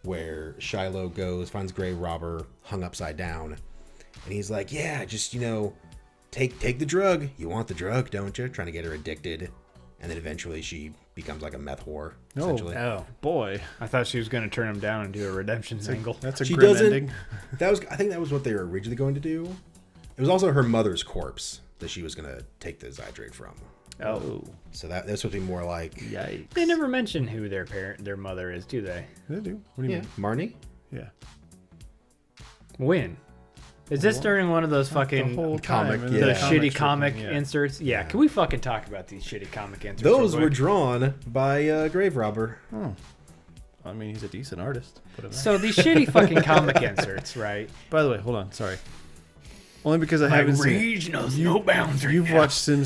where Shiloh goes, finds grave robber hung upside down, and he's like, yeah, just, take the drug. You want the drug, don't you? Trying to get her addicted. And then eventually she becomes like a meth whore, essentially. Oh, Boy, I thought she was going to turn him down and do a redemption angle. that's a She grim doesn't. ending. I think that was what they were originally going to do. It was also her mother's corpse that she was going to take the Zydrate from. Oh. So that's supposed to be more like, Yikes. They never mention who their mother is, do they? They do. What do you yeah, Marnie. mean? Yeah. When? Is this during one of those fucking The whole comic, time. yeah. the The shitty stripping, comic yeah. inserts? Yeah. Can we fucking talk about these shitty comic inserts? Those real were quick? drawn by Grave Robber. I mean, he's a decent artist. So these shitty fucking comic inserts, right? By the way, hold on. Sorry. Only because I haven't seen. rage knows no bounds. You've watched Sin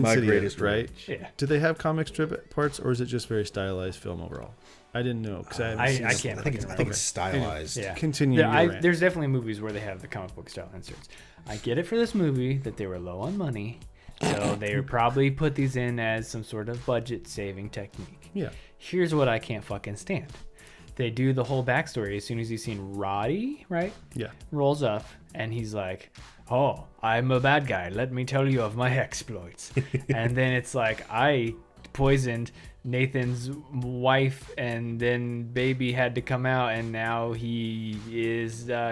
My City, greatest right? rage. Yeah. Do they have comic strip parts, or is it just very stylized film overall? I didn't know because I haven't seen I it. can't. I think it's stylized. Yeah. Continue. There, your rant. there's definitely movies where they have the comic book style inserts. I get it for this movie that they were low on money, so they would probably put these in as some sort of budget saving technique. Yeah. Here's what I can't fucking stand. They do the whole backstory as soon as he's seen Roddy, right? Yeah. Rolls up and he's like, oh, I'm a bad guy. Let me tell you of my exploits. And then it's like, I poisoned Nathan's wife and then baby had to come out and now he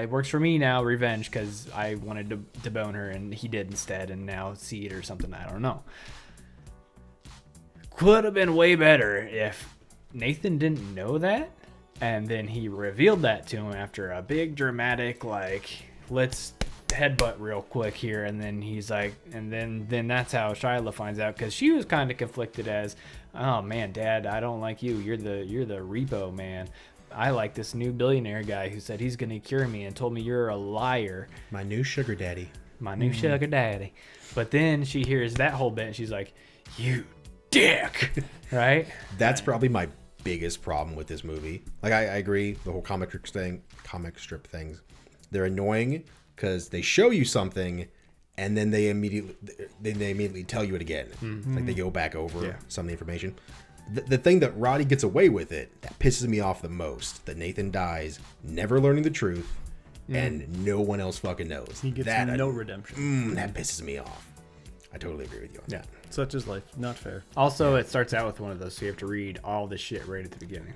works for me now, revenge, because I wanted to bone her and he did instead and now see it or something. I don't know. Could have been way better if Nathan didn't know that and then he revealed that to him after a big dramatic, like, let's headbutt real quick here, and then he's like, and then that's how Shiloh finds out, because she was kind of conflicted as, oh man, Dad, I don't like you. You're the repo man. I like this new billionaire guy who said he's gonna cure me and told me you're a liar. My new sugar daddy. My new sugar daddy. But then she hears that whole bit and she's like, you dick, right? That's probably my biggest problem with this movie. Like, I agree, the whole comic strip things, they're annoying because they show you something and then they immediately tell you it again. Like, they go back over some of the information. The thing that Roddy gets away with it, that pisses me off the most, that Nathan dies never learning the truth, and no one else fucking knows. He gets no redemption. That pisses me off. I totally agree with you on that. Such is life. Not fair. Also, it starts out with one of those, so you have to read all the shit right at the beginning.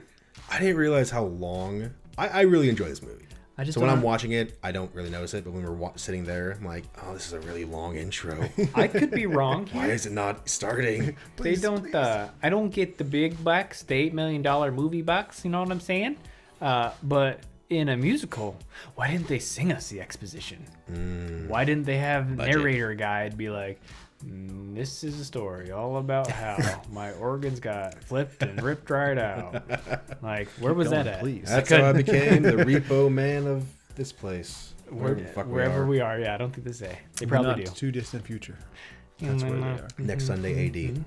I didn't realize how long. I really enjoy this movie. So when I'm watching it, I don't really notice it. But when we're sitting there, I'm like, oh, this is a really long intro. I could be wrong here. Why is it not starting? They don't. I don't get the big bucks, the $8 million movie bucks. You know what I'm saying? But in a musical, why didn't they sing us the exposition? Why didn't they have narrator guide be like, this is a story all about how my organs got flipped and ripped right out. Like, where was that at? Please. That's how I became the repo man of this place. Wherever we are. Yeah, I don't think they say. They probably do. Too distant future. That's where they are. Next Sunday AD.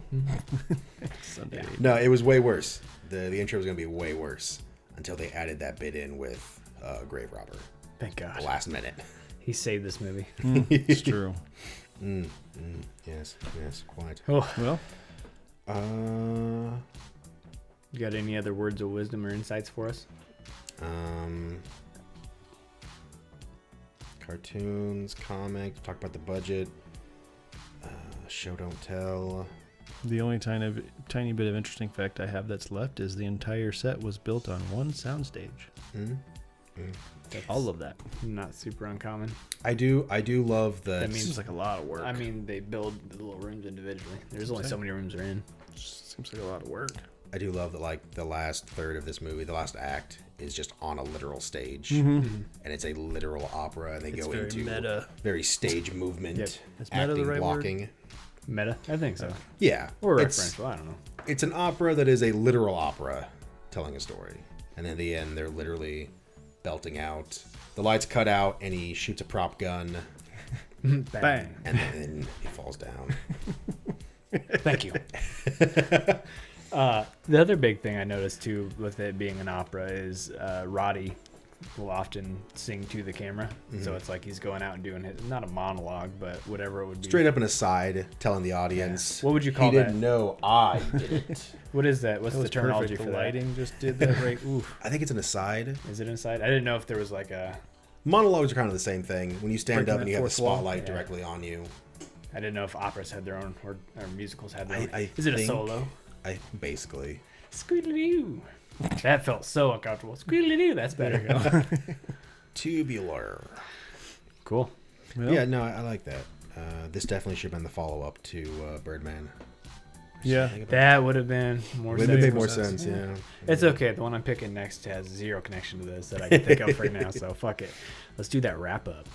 Sunday. Yeah. No, it was way worse. The intro was going to be way worse until they added that bit in with Grave Robber. Thank God. The last minute. He saved this movie. It's true. Yes, quite. Oh. Well, You got any other words of wisdom or insights for us? Cartoons, comics, talk about the budget, show don't tell. the only tiny bit of interesting fact I have that's left is the entire set was built on one soundstage. All of that. Not super uncommon. I do love the. That means Seems like a lot of work. I mean, they build the little rooms individually. There's only so many rooms are in. Seems like a lot of work. I do love that, like, the last third of this movie, the last act, is just on a literal stage, Mm-hmm. and it's a literal opera, and they It's go very into meta. very stage movement, Yep. Is meta acting, the right word? blocking. Meta? I think so. Yeah, Or it's referential. I don't know. it's an opera that is a literal opera telling a story, and then at the end they're literally belting out. The lights cut out, and he shoots a prop gun, Bang. and then he falls down. Thank you. The other big thing I noticed too with it being an opera is Roddy will often sing to the camera. So it's like he's going out and doing his, not a monologue, but whatever it would be. Straight up an aside, telling the audience. What would you call he that? didn't know I did it. What is that? What's That the was terminology perfect. for The that? lighting just did that right. Oof. I think it's an aside. Is it inside? I didn't know if there was like a. Monologues are kind of the same thing. When you stand Breaking up and that you have the fourth wall. spotlight Yeah. directly on you. I didn't know if operas had their own or musicals had their own. I Is it a think- solo? Basically. Squeedly-doo. That felt so uncomfortable. Squeedly-doo. That's better. Tubular. Cool. Well, Yeah, no, I like that. This definitely should have been the follow-up to Birdman. Yeah. That would have been more Would sense. make more sense, yeah. It's okay. The one I'm picking next has zero connection to this that I can think of right now. So fuck it. Let's do that wrap up.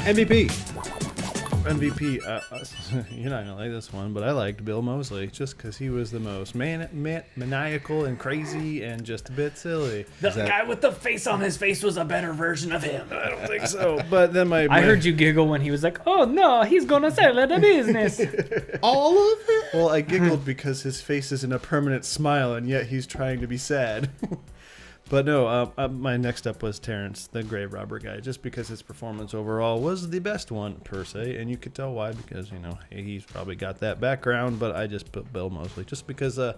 MVP. MVP. You're not gonna like this one, but I liked Bill Moseley just because he was the most maniacal and crazy and just a bit silly. The that- guy with the face on his face was a better version of him. I don't think so. But then I heard you giggle when he was like, "Oh no, he's gonna sell the business." All of it? Well, I giggled because his face isn't a permanent smile, and yet he's trying to be sad. But no, my next up was Terrence, the grave robber guy, just because his performance overall was the best one, per se. And you could tell why, because, you know, he's probably got that background. But I just put Bill Moseley just because I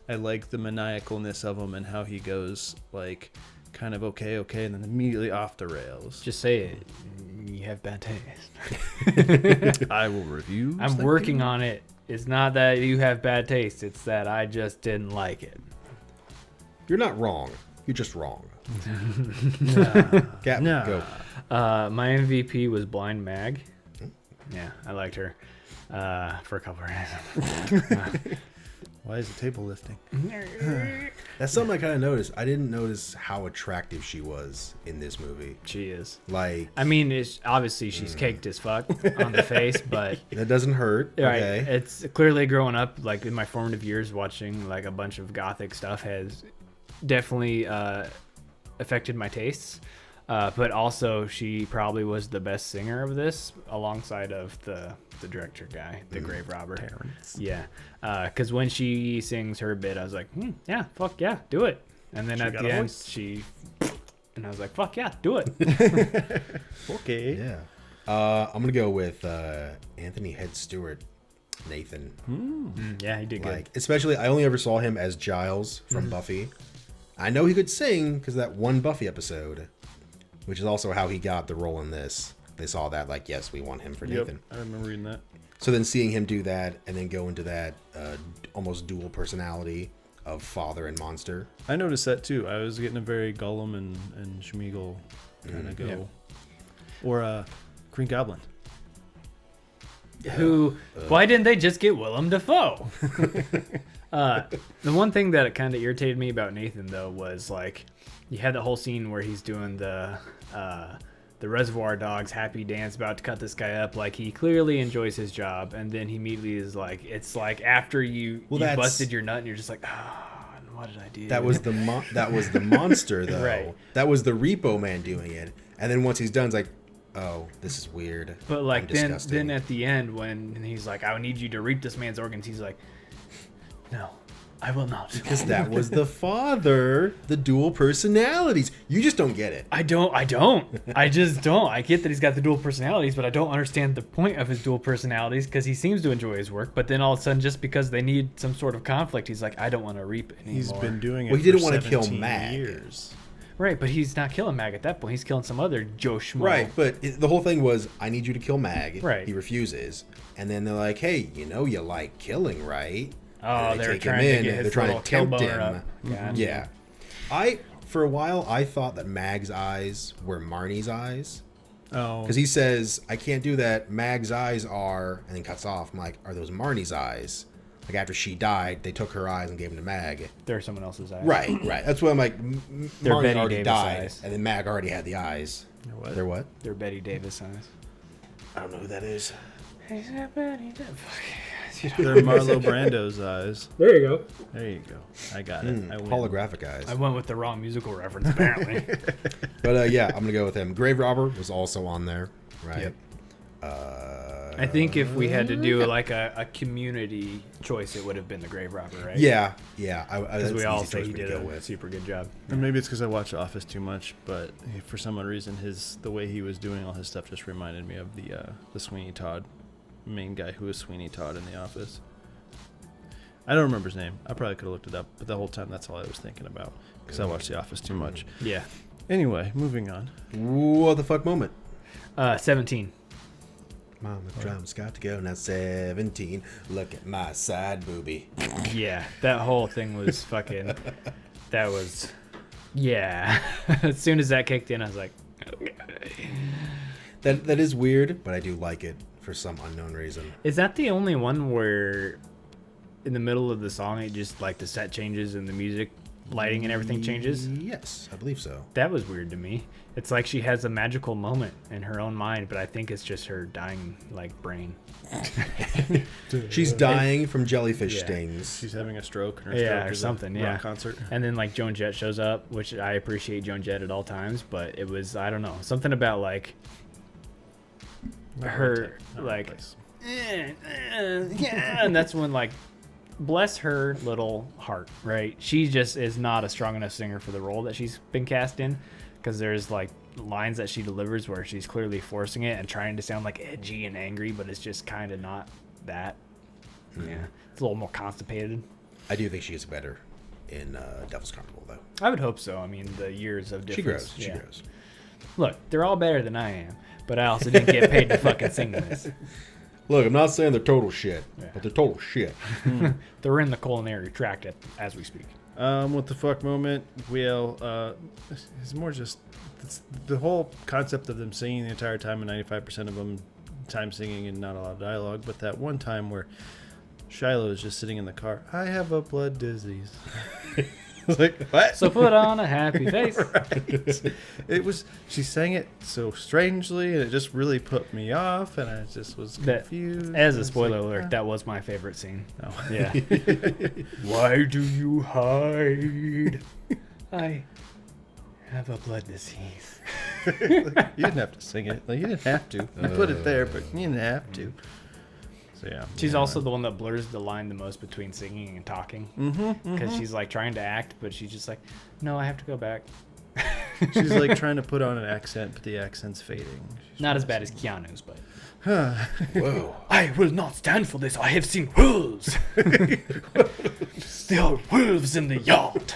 like the maniacalness of him and how he goes, like, kind of okay, and then immediately off the rails. Just say it. You have bad taste. I will review. I'm working on it. It's not that you have bad taste. It's that I just didn't like it. You're not wrong. You're just wrong. Cap, No. go. My MVP was Blind Mag. Yeah, I liked her for a couple of reasons. Why is the table lifting? That's something I kind of noticed. I didn't notice how attractive she was in this movie. She is. Like, I mean, it's obviously she's caked as fuck on the face, but that doesn't hurt. right, Okay. it's clearly growing up, like in my formative years, watching like a bunch of gothic stuff has definitely affected my tastes. But also, she probably was the best singer of this, alongside of the director guy, the grave robber. Terrence. Yeah, because when she sings her bit, I was like, yeah, fuck yeah, do it. And then She at got the a end, voice. and I was like, fuck yeah, do it. Okay. Yeah. I'm gonna go with Anthony Head Stewart, Nathan. Yeah, he did good. Like, especially, I only ever saw him as Giles from Buffy. I know he could sing because that one Buffy episode, which is also how he got the role in this. They saw that, like, yes, we want him for Nathan. I remember reading that. So then seeing him do that and then go into that almost dual personality of father and monster. I noticed that too. I was getting a very Gollum and Schmeagol kind of go. Yep. Or Green Goblin. Who? Why didn't they just get Willem Dafoe? The one thing that kind of irritated me about Nathan, though, was like you had the whole scene where he's doing the Reservoir Dogs happy dance, about to cut this guy up. Like, he clearly enjoys his job, and then he immediately is like, it's like after you busted your nut, and you're just like, what did I do? That was the monster, though. Right. That was the Repo Man doing it. And then once he's done, it's like, oh, this is weird. But like then disgusting. at the end, when he's like, I need you to reap this man's organs, he's like, no, I will not. Because that was the father, the dual personalities. You just don't get it. I don't. I just don't. I get that he's got the dual personalities, but I don't understand the point of his dual personalities, because he seems to enjoy his work. But then all of a sudden, just because they need some sort of conflict, he's like, I don't want to reap anymore. He's been doing it Well, he didn't for want to kill 17 Mag. years. Right, but he's not killing Mag at that point. He's killing some other Joe Schmo. Right, but the whole thing was, I need you to kill Mag. Right. He refuses. And then they're like, hey, you know you like killing, right? Oh, And they're take him trying to in, get his they're trying little to tempt tailbone him. up. Gotcha. Yeah. For a while, I thought that Mag's eyes were Marnie's eyes. Oh, Because he says, I can't do that. Mag's eyes are, and then cuts off. I'm like, are those Marnie's eyes? Like, after she died, they took her eyes and gave them to Mag. They're someone else's eyes. Right. That's what I'm like, They're Marnie Betty already Davis died, eyes. and then Mag already had the eyes. what? They're what? They're Betty Davis eyes. I don't know who that is. He's got Betty Davis. They're Marlo Brando's eyes. There you go. There you go. I got it. I win. Holographic eyes. I went with the wrong musical reference, apparently. But yeah, I'm going to go with him. Grave Robber was also on there, right? Yep. I think if we had to do like a community choice, it would have been the Grave Robber, right? Yeah. Because we all say he did go a with. super good job. And maybe it's because I watch Office too much, but for some odd reason, the way he was doing all his stuff just reminded me of the Sweeney Todd main guy who was Sweeney Todd in The Office. I don't remember his name. I probably could have looked it up, but the whole time that's all I was thinking about because I watched The Office too much. Yeah. Anyway, moving on. What the fuck moment? 17. Mama drum's got to go now. 17. Look at my side booby. Yeah, that whole thing was fucking. That was. Yeah. As soon as that kicked in, I was like, okay. That is weird, but I do like it for some unknown reason. Is that the only one where in the middle of the song, it just like the set changes and the music lighting and everything changes? Yes, I believe so. That was weird to me. It's like she has a magical moment in her own mind, but I think it's just her dying like brain. She's dying from jellyfish Yeah. stings. She's having a stroke. And her Yeah, stroke or is something, a yeah. rock concert. And then like Joan Jett shows up, which I appreciate Joan Jett at all times, but it was, I don't know, something about like Not her right like place. yeah, and that's when like bless her little heart, right? She just is not a strong enough singer for the role that she's been cast in, because there's like lines that she delivers where she's clearly forcing it and trying to sound like edgy and angry, but it's just kind of not that. Yeah, it's a little more constipated. I do think she is better in Devil's Carnival, though. I would hope so. I mean, the years of difference. She grows. Look, they're all better than I am, but I also didn't get paid to fucking sing this. Look, I'm not saying they're total shit, Yeah. but they're total shit. They're in the culinary tract as we speak. What the fuck moment? Well, it's more just it's the whole concept of them singing the entire time, and 95% of them time singing and not a lot of dialogue. But that one time where Shiloh is just sitting in the car, I have a blood disease. I was like, what? So put on a happy face. Right. It was. She sang it so strangely, and it just really put me off, and I just was confused. As a I was spoiler like, alert, that was my favorite scene. Oh. Yeah. Why do you hide? I have a blood disease. Like, you didn't have to sing it. Like, you didn't have to. You put it there, but you didn't have to. So yeah. She's also the one that blurs the line the most between singing and talking. Because she's like trying to act, but she's just like, no, I have to go back. She's like trying to put on an accent, but the accent's fading. Not as bad as Keanu's, but. Whoa. I will not stand for this. I have seen wolves. There are wolves in the yard.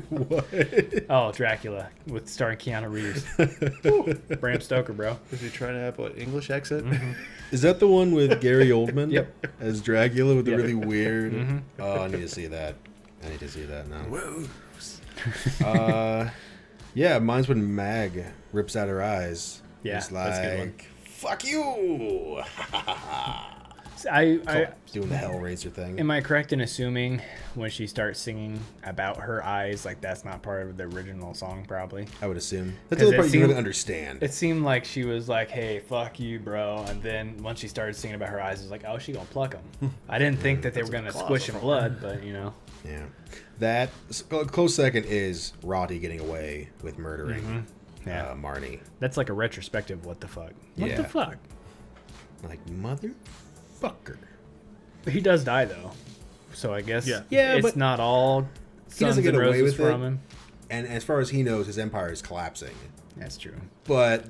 What? Oh, Dracula with starring Keanu Reeves. Bram Stoker, bro. Is he trying to have what, English accent? Is that the one with Gary Oldman? Yep. As Dracula with the Yep. really weird. Oh, I need to see that. I need to see that now. Yeah, mine's when Mag rips out her eyes. Yeah, It's that's a good one. like, fuck you. I Doing the Hellraiser thing. am I correct in assuming when she starts singing about her eyes, like that's not part of the original song, probably? I would assume. That's 'Cause the only it part you seemed- really understand. It seemed like she was like, "Hey, fuck you, bro," and then once she started singing about her eyes, it was like, "Oh, she gonna pluck them." I didn't think that they were gonna squish in blood, but you know. Yeah. That close second is Roddy getting away with murdering Yeah, Marnie. that's like a retrospective. What the fuck? What Yeah. the fuck? Like, motherfucker. He does die though, so I guess Yeah, it's but not all he doesn't suns get and away roses with it. from him. And as far as he knows, his empire is collapsing. That's true. But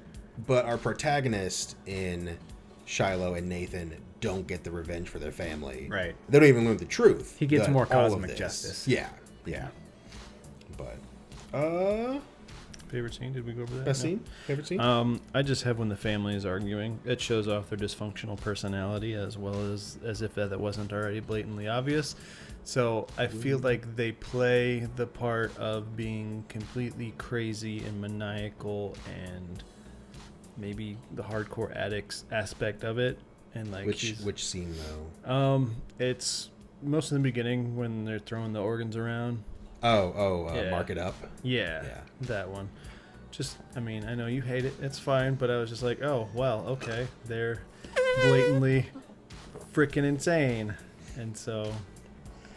our protagonist in Shiloh and Nathan don't get the revenge for their family. Right. They don't even learn the truth. He gets that more all of cosmic this- justice. Yeah. But Favorite scene? Did we go over that? best No. scene? Favorite scene? I just have when the family is arguing. It shows off their dysfunctional personality as well as if that wasn't already blatantly obvious. So I feel like they play the part of being completely crazy and maniacal and maybe the hardcore addicts aspect of it. And like which scene though? it's most in the beginning when they're throwing the organs around. Yeah. Mark it up. Yeah, that one. Just, I mean, I know you hate it. It's fine, but I was just like, oh, well, okay. They're blatantly freaking insane. And so...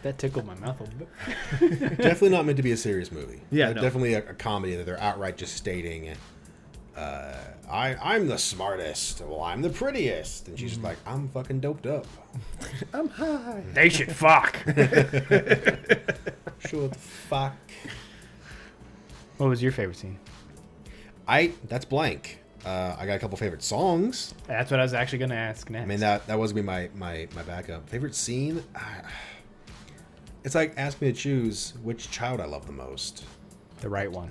That tickled my mouth a little bit. Definitely not meant to be a serious movie. Yeah, no. Definitely a comedy that they're outright just stating, I'm the smartest. Well, I'm the prettiest. And she's just like, I'm fucking doped up. I'm high. They should fuck. Sure the fuck. What was your favorite scene? That's blank. I got a couple favorite songs. That's what I was actually gonna ask next. I mean, that was gonna be my backup. Favorite scene? It's like, ask me to choose which child I love the most. the right one.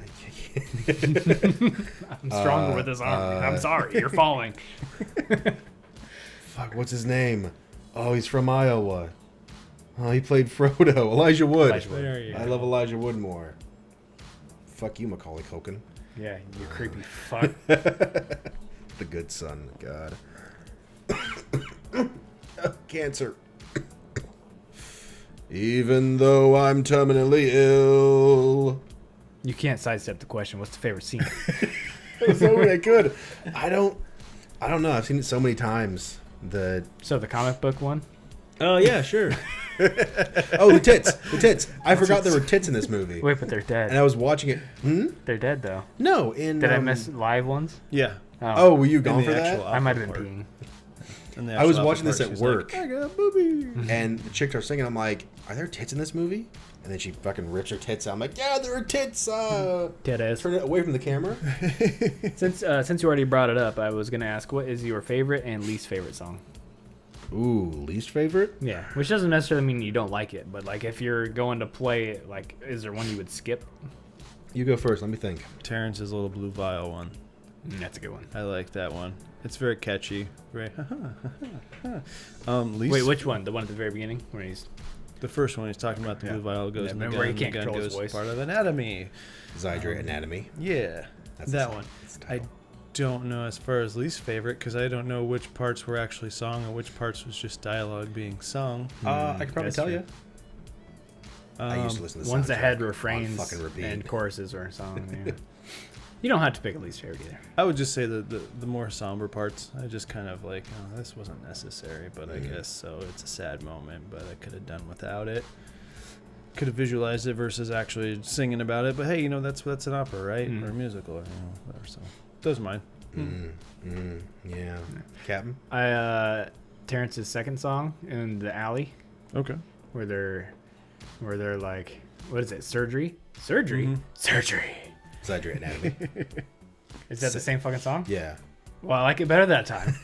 I'm stronger with his arm. I'm sorry, you're falling. Fuck, what's his name? Oh, he's from Iowa. Oh, he played Frodo. Elijah Wood. Elijah Wood. There you I go. love Elijah Wood more. Fuck you, Macaulay Culkin. Yeah, you creepy fuck. The good son. God. Cancer. Even though I'm terminally ill. You can't sidestep the question. What's the favorite scene? So many I could. I don't know. I've seen it so many times. So the comic book one? Oh yeah, sure. Oh, the tits. I forgot there were tits in this movie. Wait, but they're And dead. I was watching it. They're dead though. No, in. Did I miss live ones? Yeah. Oh, were you In gone the for that? actual I might have been part. peeing. In the I was actual watching this part, at she's like, work. I got boobies. And the chick starts singing. I'm like, are there tits in this movie? And then she fucking rips her tits out. I'm like, yeah, there are tits. Dead ass. Turn it away from the camera. Since you already brought it up, I was gonna ask, what is your favorite and least favorite song? Ooh, least favorite? Yeah, which doesn't necessarily mean you don't like it, but like if you're going to play it, like, is there one you would skip? You go first. Let me think. Terrence's little blue vial one. That's a good one. I like that one. It's very catchy. Very. Least, Wait, which one? The one at the very beginning when he's The first one he's talking about the blue vial goes in the Remember, gun. he can't The gun control his goes voice. part of anatomy. Zydrate Anatomy. Yeah, That's that the- one. that's the I title. don't know as far as least favorite because I don't know which parts were actually sung and which parts was just dialogue being sung. I could probably that's tell true. you. I used to listen to the ones that had soundtrack on refrains fucking repeat. and choruses or something. Yeah. You don't have to pick a least favorite either. I would just say the more somber parts. I just kind of like, oh, this wasn't necessary, but I guess so. It's a sad moment, but I could have done without it. could have visualized it versus actually singing about it. But hey, that's an opera, right? Or a musical, or whatever. So those are mine. Yeah. Captain? Terrence's second song in the alley Okay. where they're like, what is it? Surgery. Surgery. Exaggerate Anatomy. Is that the same fucking song? Yeah. Well, I like it better that time.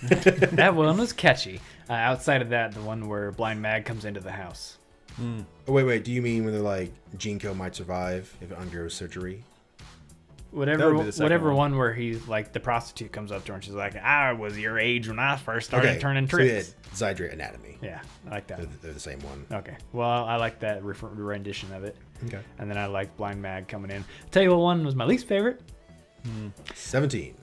That one was catchy. Outside of that, the one where Blind Mag comes into the house. Oh, wait. Do you mean when they're like, Jinko might survive if it undergoes surgery? Whatever be the second one where he's like, the prostitute comes up to her and she's like, I was your age when I first started turning So tricks. Exaggerate Anatomy. Yeah, I like that. They're the same one. Okay. Well, I like that rendition of it. Okay. And then I like Blind Mag coming in. Tell you what one was my least favorite. 17.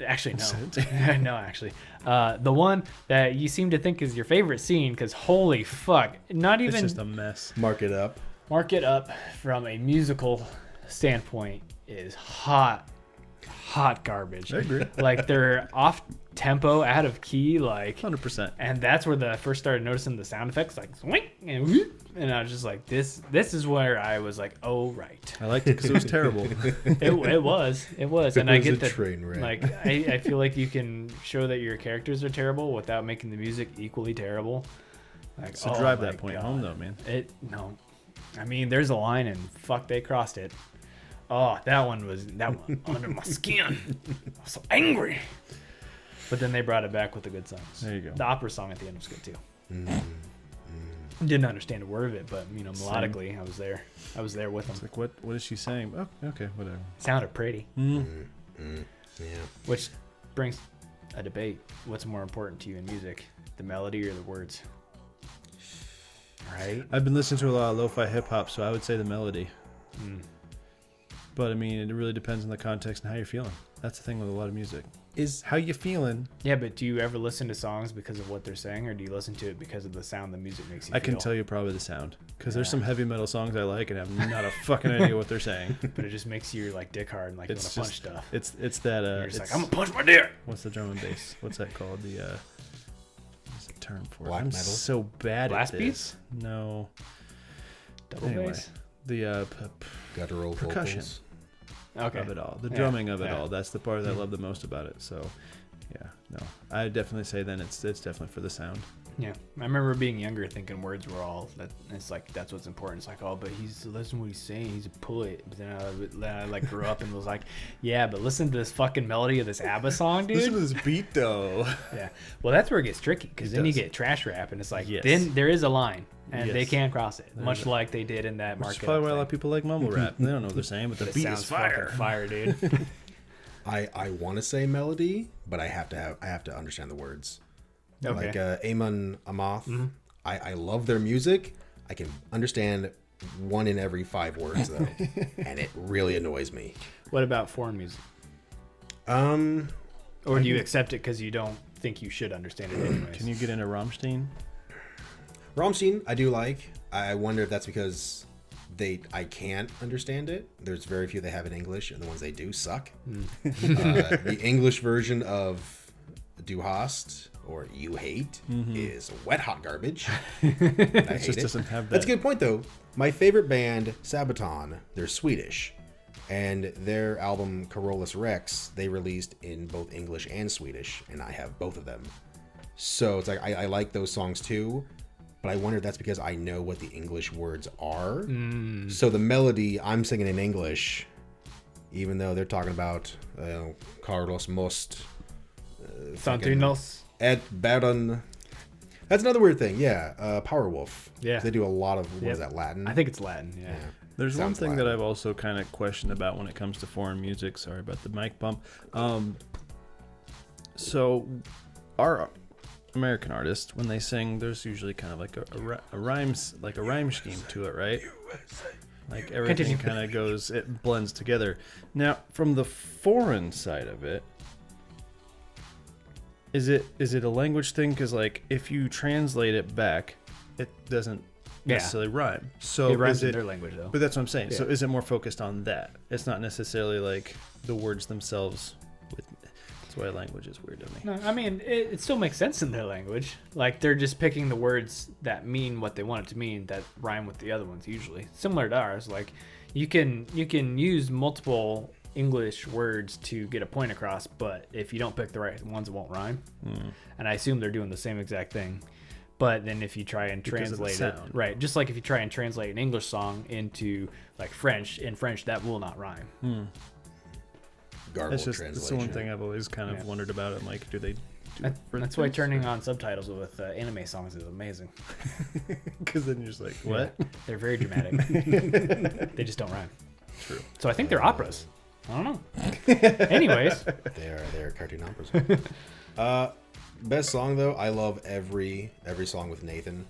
Actually, no. No, actually. The one that you seem to think is your favorite scene, because holy fuck. Not even... It's just a mess. Mark it up. Mark it up from a musical standpoint is hot garbage. I agree. Like they're off tempo, out of key, like 100%. and that's where I first started noticing the sound effects, like swing and whoop, and I was just like, this is where I was like, oh right. I liked it because it was terrible. It was, and I get that. Train wreck. Like I feel like you can show that your characters are terrible without making the music equally terrible. Like So oh drive my that point God. home, though, man. No, I mean there's a line and fuck they crossed it. Oh, that one under my skin. I was so angry. But then they brought it back with the good songs. There you go. The opera song at the end was good too. Didn't understand a word of it, but melodically, I was there. I was there with them. It's like, what is she saying? Oh, okay, whatever. Sounded pretty. Yeah. Which brings a debate. What's more important to you in music, the melody or the words? Right? I've been listening to a lot of lo-fi hip-hop, so I would say the melody. But, I mean, it really depends on the context and how you're feeling. That's the thing with a lot of music. Is how you feeling. Yeah, but do you ever listen to songs because of what they're saying, or do you listen to it because of the sound the music makes you I feel? can tell you probably the sound. Because there's some heavy metal songs I like and have not a fucking idea what they're saying. But it just makes you like dick hard and like you want It's to punch just, stuff. it's that, You're just it's, like, I'm gonna punch my dick. what's the drum and bass? What's that called? What's the term for it? Black I'm metal? so bad Blast at beats? this. No. Double Anyway. bass. The Guttural percussion. vocals. Okay. of it all. The Yeah, drumming of it yeah. all. That's the part that I love the most about it. So, yeah, no. I definitely say then it's definitely for the sound. Yeah, I remember being younger thinking words were all that. It's like that's what's important. It's like, oh, but listen to what he's saying. He's a poet. But then I like grew up and was like, yeah, but listen to this fucking melody of this ABBA song, dude. Listen to this beat though. Yeah, well, that's where it gets tricky because It then you does. get trash rap, and it's like Yes. then there is a line, and they Yes. can't cross it, much like they did in that Which is market. probably why a lot of people like mumble rap. They don't know what they're saying, but the It beat sounds is fire. fucking fire, dude. I want to say melody, but I have to understand the words. Okay. Like Amon Amarth. I love their music. I can understand 1 in every 5 words though, and it really annoys me. What about foreign music? Or Or do you accept it because you don't think you should understand it anyways? Can you get into Rammstein? Rammstein, I do like. I wonder if that's because I can't understand it. There's very few they have in English, and the ones they do suck. The English version of Du hast or You Hate is wet hot garbage. I It hate just it. doesn't have that. That's a good point though. My favorite band, Sabaton, they're Swedish, and their album Carolus Rex they released in both English and Swedish, and I have both of them. So it's like I like those songs too, but I wonder if that's because I know what the English words are. So the melody I'm singing in English, even though they're talking about Carlos Most, Santinos. Ed Baron. That's another weird thing. Yeah, Powerwolf. Yeah. They do a lot of, what Yep. is that, Latin? I think it's Latin. Yeah. There's one Sounds thing that Latin. I've also kind of questioned about when it comes to foreign music. Sorry about the mic bump. So, our American artists, when they sing, there's usually kind of like a rhyme scheme to it, right? Like everything kind of goes, it blends together. Now, from the foreign side of it, is it a language thing? Because like if you translate it back, it doesn't necessarily rhyme. So It rhymes is in it? their language though. But that's what I'm saying. So Yeah. is it more focused on that? It's not necessarily like the words themselves. That's why language is weird to me. No, I mean it still makes sense in their language. Like they're just picking the words that mean what they want it to mean that rhyme with the other ones usually. Similar to ours. Like you can use multiple English words to get a point across, but if you don't pick the right ones, it won't rhyme. And I assume they're doing the same exact thing. But then if you try and translate it, right, just like if you try and translate an English song into like French, in French that will not rhyme. Garbled That's translation. the one thing I've always kind of wondered about it. Like, do they? That's why turning on subtitles with anime songs is amazing. Because then you're just like, what? Yeah, they're very dramatic. They just don't rhyme. True. So I think they're operas. I don't know. Anyways, they're cartoon operas. Best song though, I love every song with Nathan.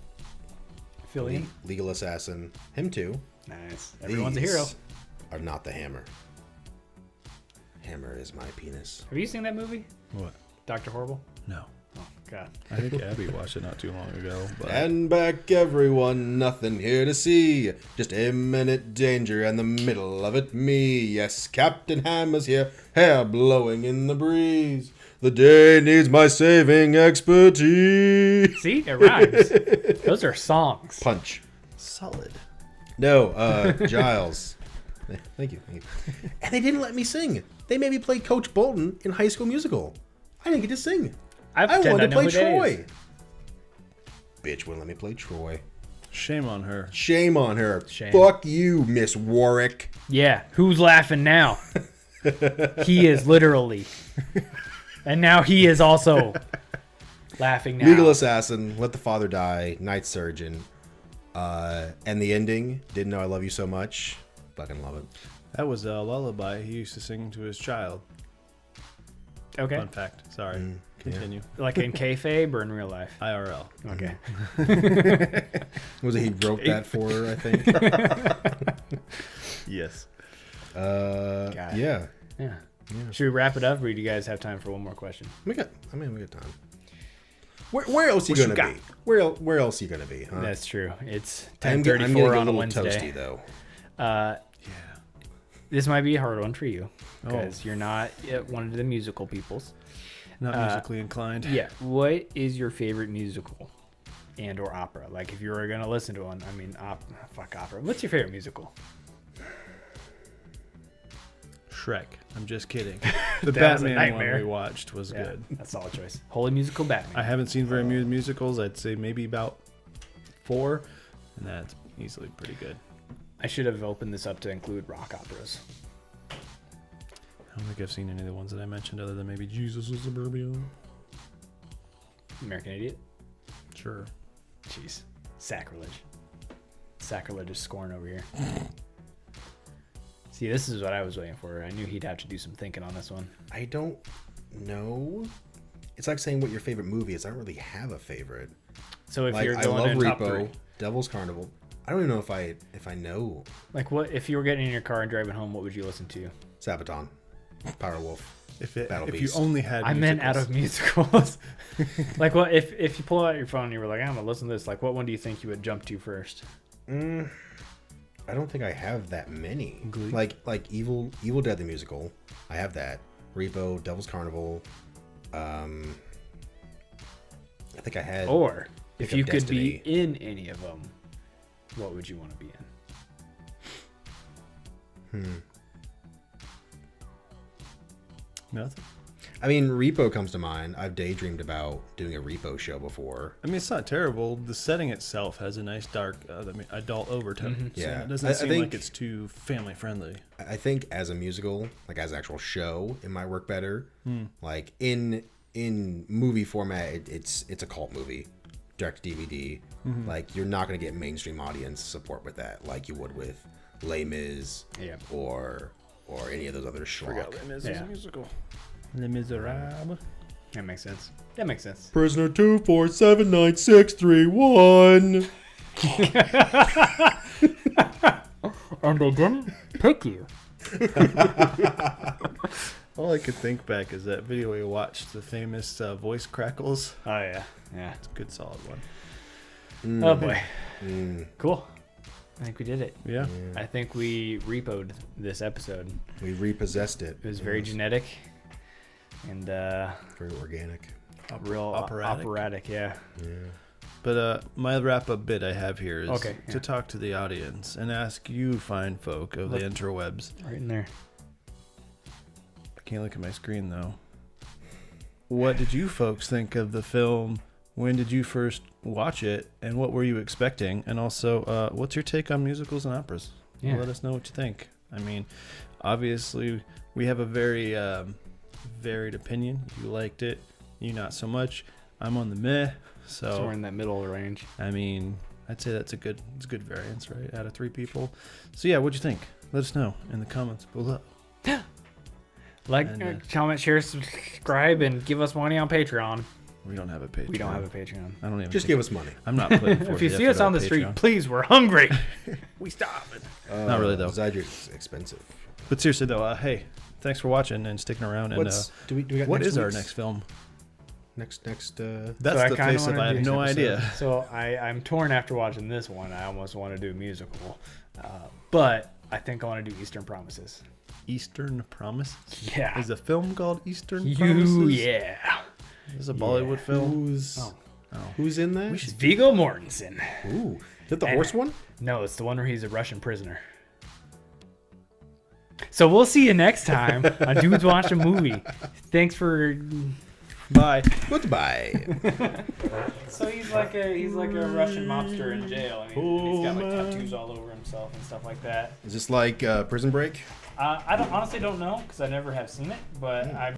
Fillion. Legal Assassin. Him too. Nice. Everyone's a hero. Are not the Hammer. Hammer is my penis. Have you seen that movie, What? Dr. Horrible? No. Oh God. I think Abby watched it not too long ago. But... And back everyone, nothing here to see. Just imminent danger and the middle of it me. Yes, Captain Hammer's here, hair blowing in the breeze. The day needs my saving expertise. See, it rhymes. Those are songs. Punch. Solid. No, Giles. Thank you. And they didn't let me sing. They made me play Coach Bolton in High School Musical. I didn't get to sing. I wanted to play Troy. Bitch wouldn't let me play Troy. Shame on her. Shame on her. Shame. Fuck you, Miss Warwick. Yeah, who's laughing now? He is literally. And now he is also laughing now. Legal Assassin, Let the Father Die, Night Surgeon, and the ending, Didn't Know I Love You So Much. Fucking love it. That was a lullaby he used to sing to his child. Okay. Fun fact. Sorry. Continue. Like in kayfabe or in real life? IRL. Okay. Was it he wrote that for her, I think? Yes. Yeah. Yeah. Should we wrap it up, or do you guys have time for one more question? We got time. Where else are you gonna be? Where else are you gonna be? Huh? That's true. It's I'm 10:34 on a little Wednesday. toasty though. Yeah. This might be a hard one for you because you're not one of the musical peoples. Not musically inclined. Yeah. What is your favorite musical and or opera? Like if you were gonna listen to one, I mean, fuck opera. What's your favorite musical? Shrek. I'm just kidding. The That was a Batman one nightmare. we watched was good. That's a solid choice. Holy Musical Batman. I haven't seen very many musicals. I'd say maybe about 4, and that's easily pretty good. I should have opened this up to include rock operas. I don't think I've seen any of the ones that I mentioned other than maybe Jesus of Suburbia. American Idiot. Sure. Jeez. Sacrilege. Sacrilegious scorn over here. See, this is what I was waiting for. I knew he'd have to do some thinking on this one. I don't know. It's like saying what your favorite movie is. I don't really have a favorite. So if Like, you're I going love in top 3, Repo, Devil's Carnival. I don't even know if I know. like what if you were getting in your car and driving home, what would you listen to? Sabaton, Powerwolf. If Battle you Beast. only had I meant out of musicals. Like what if you pull out your phone and you were like, I'm gonna listen to this, like what one do you think you would jump to first? I don't think I have that many. Glee? Like Evil Dead the musical. I have that. Repo, Devil's Carnival. I think I had. Or if Pick Up you could Destiny. be in any of them, what would you want to be in? Nothing. I mean, Repo comes to mind. I've daydreamed about doing a Repo show before. I mean, it's not terrible. The setting itself has a nice dark, adult overtone. Mm-hmm. So Yeah. it doesn't I seem think- like it's too family friendly. I think as a musical, like as an actual show, it might work better. Like in movie format, it's a cult movie, direct DVD. Like you're not gonna get mainstream audience support with that, like you would with Les Mis, Yeah. or any of those other schlock. It's Yeah. a musical. Les Miserables. That makes sense. That makes sense. Prisoner 2479631. And they didn't pick you. All I could think back is that video we watched, the famous voice crackles. Oh yeah. Yeah. It's a good solid one. Oh boy. Cool. I think we did it. Yeah. I think we repoed this episode. We repossessed it. It was very genetic. and Very organic. real operatic. Yeah. But my wrap-up bit I have here is yeah. to talk to the audience and ask you fine folk of the interwebs. Right in there. I can't look at my screen, though. What did you folks think of the film? When did you first watch it? And what were you expecting? And also, what's your take on musicals and operas? Yeah. Let us know what you think. I mean, obviously, we have a very varied opinion. You liked it. You not so much. I'm on the meh. So we're in that middle range. I mean, I'd say that's a good variance, right? Out of 3 people. So yeah, what'd you think? Let us know in the comments below. Like, And, comment, share, subscribe, and give us money on Patreon. We don't have a Patreon. We don't have a Patreon. I don't even Just think- give us money. I'm not putting forth If you the see effort us on of the street, Patreon. please, we're hungry. We starving. Not really, though. Zydrate's expensive. But seriously though, hey, thanks for watching and sticking around. And Do we got what next is our week's? next film? Next. That's So the I kinda face of wanna I have do no next idea. episode. So I'm torn after watching this one. I almost want to do a musical. But I think I want to do Eastern Promises. Eastern Promise? Yeah. Is a film called Eastern Promises? Yeah. This is a Bollywood film. Who's in that? It's Viggo Mortensen. Ooh, is that the horse one? No, it's the one where he's a Russian prisoner. So we'll see you next time on Dudes Watch a Movie. Thanks for. Bye. Goodbye. So he's like a Russian mobster in jail. I mean, he's got like tattoos all over himself and stuff like that. Is this like Prison Break? I honestly don't know because I never have seen it, but I.